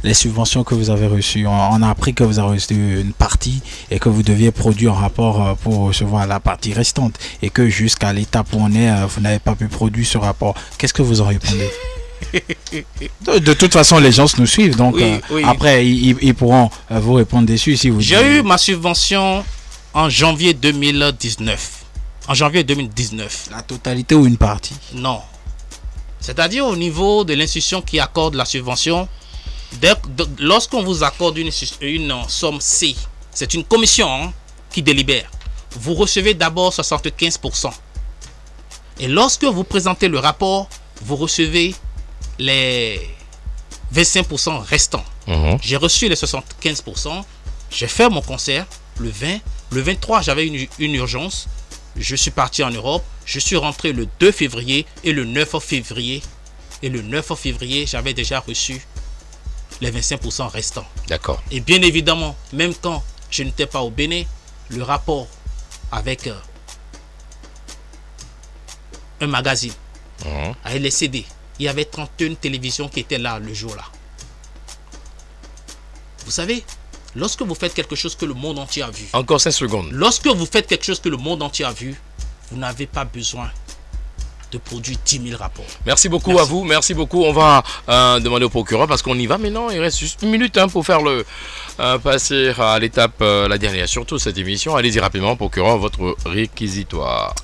les subventions que vous avez reçues, on a appris que vous avez reçu une partie et que vous deviez produire un rapport pour recevoir la partie restante et que jusqu'à l'étape où on est, vous n'avez pas pu produire ce rapport. Qu'est-ce que vous en répondez? De toute façon, les gens nous suivent, donc après ils pourront vous répondre dessus si vous. J'ai eu ma subvention en janvier 2019. En janvier 2019. La totalité ou une partie? Non. C'est-à-dire au niveau de l'institution qui accorde la subvention, lorsqu'on vous accorde une somme C, c'est une commission qui délibère. vous recevez d'abord 75%. Et lorsque vous présentez le rapport, vous recevez les 25% restants. J'ai reçu les 75%. J'ai fait mon concert le 20. Le 23, j'avais une urgence. Je suis parti en Europe. Je suis rentré le 2 février et le 9 février. Et le 9 février, j'avais déjà reçu les 25% restants. D'accord. Et bien évidemment, même quand je n'étais pas au Bénin, le rapport avec un magazine, avec les CD, il y avait 31 télévisions qui étaient là le jour-là. Vous savez, lorsque vous faites quelque chose que le monde entier a vu. Encore 5 secondes. Lorsque vous faites quelque chose que le monde entier a vu, vous n'avez pas besoin de produire 10 000 rapports. Merci beaucoup à vous. Merci beaucoup. On va demander au procureur parce qu'on y va maintenant. Il reste juste une minute pour faire le passer à l'étape la dernière. Surtout cette émission. Allez-y rapidement, procureur, votre réquisitoire.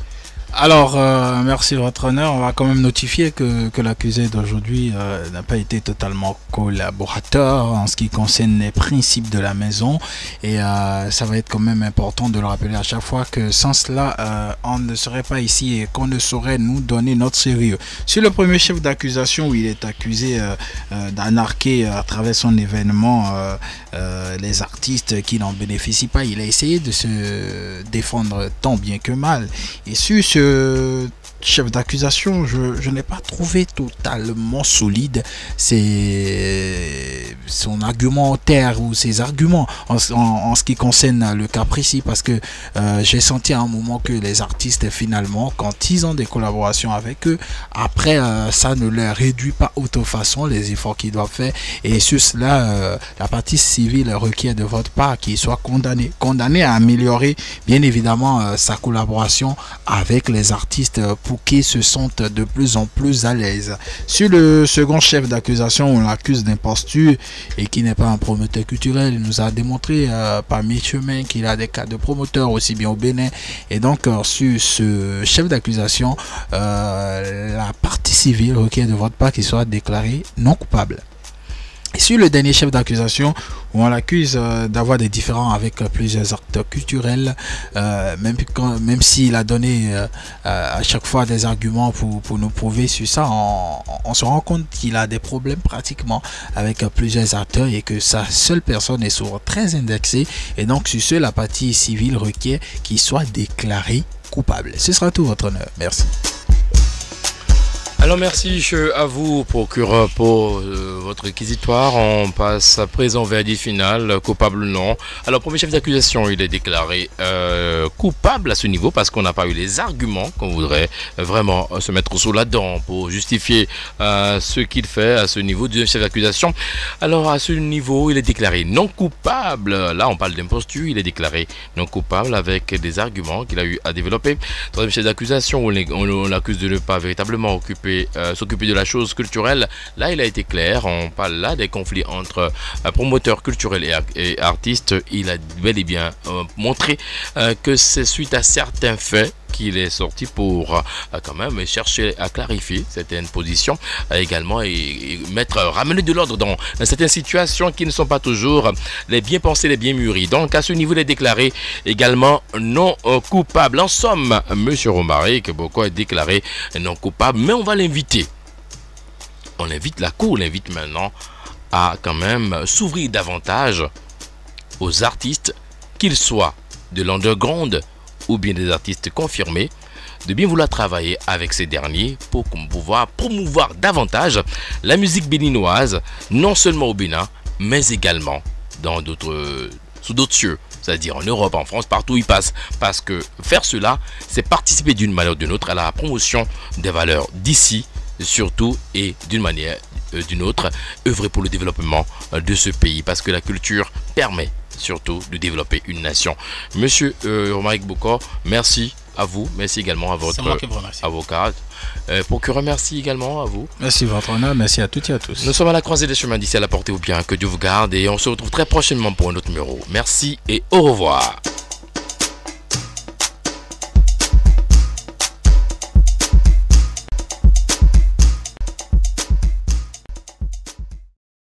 Alors, merci votre honneur. On va quand même notifier que l'accusé d'aujourd'hui n'a pas été totalement collaborateur en ce qui concerne les principes de la maison. Et ça va être quand même important de le rappeler à chaque fois que sans cela, on ne serait pas ici et qu'on ne saurait nous donner notre sérieux. Sur le premier chef d'accusation où il est accusé d'anarquer à travers son événement les artistes qui n'en bénéficient pas, il a essayé de se défendre tant bien que mal. Et sur ce chef d'accusation, je n'ai pas trouvé totalement solide son argumentaire ou ses arguments en ce qui concerne le cas précis, parce que j'ai senti à un moment que les artistes finalement, quand ils ont des collaborations avec eux, après ça ne leur réduit pas autant façon les efforts qu'ils doivent faire, et sur cela la partie civile requiert de votre part qu'il soit condamné à améliorer bien évidemment sa collaboration avec les artistes pour qu'ils se sentent de plus en plus à l'aise. Sur le second chef d'accusation, on l'accuse d'imposture et qui n'est pas un promoteur culturel. Il nous a démontré par mi-chemin qu'il a des cas de promoteur aussi bien au Bénin. Et donc sur ce chef d'accusation, la partie civile requiert de votre part qu'il soit déclaré non coupable. Et sur le dernier chef d'accusation, où on l'accuse d'avoir des différends avec plusieurs acteurs culturels, même s'il a donné à chaque fois des arguments pour nous prouver sur ça, on se rend compte qu'il a des problèmes pratiquement avec plusieurs acteurs et que sa seule personne est souvent très indexée. Et donc sur ce, la partie civile requiert qu'il soit déclaré coupable. Ce sera tout, votre honneur. Merci. Alors merci à vous, procureur, pour votre réquisitoire. On passe à présent au verdict final, coupable ou non. Alors premier chef d'accusation, il est déclaré coupable à ce niveau parce qu'on n'a pas eu les arguments qu'on voudrait vraiment se mettre sous la dent pour justifier ce qu'il fait à ce niveau du chef d'accusation. Alors à ce niveau, il est déclaré non coupable. Là on parle d'imposture, il est déclaré non coupable avec des arguments qu'il a eu à développer. Troisième chef d'accusation, on l'accuse de ne pas véritablement s'occuper de la chose culturelle. Là il a été clair, on parle là des conflits entre promoteurs culturels et artistes. Il a bel et bien montré que c'est suite à certains faits qu'il est sorti pour quand même chercher à clarifier certaines positions également et ramener de l'ordre dans certaines situations qui ne sont pas toujours les bien pensées, les bien mûries. Donc à ce niveau il est déclaré également non coupable. En somme, monsieur Romaric Boko est déclaré non coupable, mais on va l'inviter. On invite la cour, l'invite maintenant à quand même s'ouvrir davantage aux artistes, qu'ils soient de l'underground ou bien des artistes confirmés, de bien vouloir travailler avec ces derniers pour pouvoir promouvoir davantage la musique béninoise, non seulement au Bénin, mais également sous d'autres cieux, c'est-à-dire en Europe, en France, partout où ils passent. Parce que faire cela, c'est participer d'une manière ou d'une autre à la promotion des valeurs d'ici, surtout, et d'une manière d'une autre, œuvrer pour le développement de ce pays, parce que la culture permet surtout de développer une nation. Monsieur Romaric Boko, merci à vous, merci également à votre avocat. Procureur, merci également à vous. Merci votre honneur, merci à toutes et à tous. Nous sommes à la croisée des chemins d'ici à la portée au bien, que Dieu vous garde et on se retrouve très prochainement pour un autre numéro. Merci et au revoir.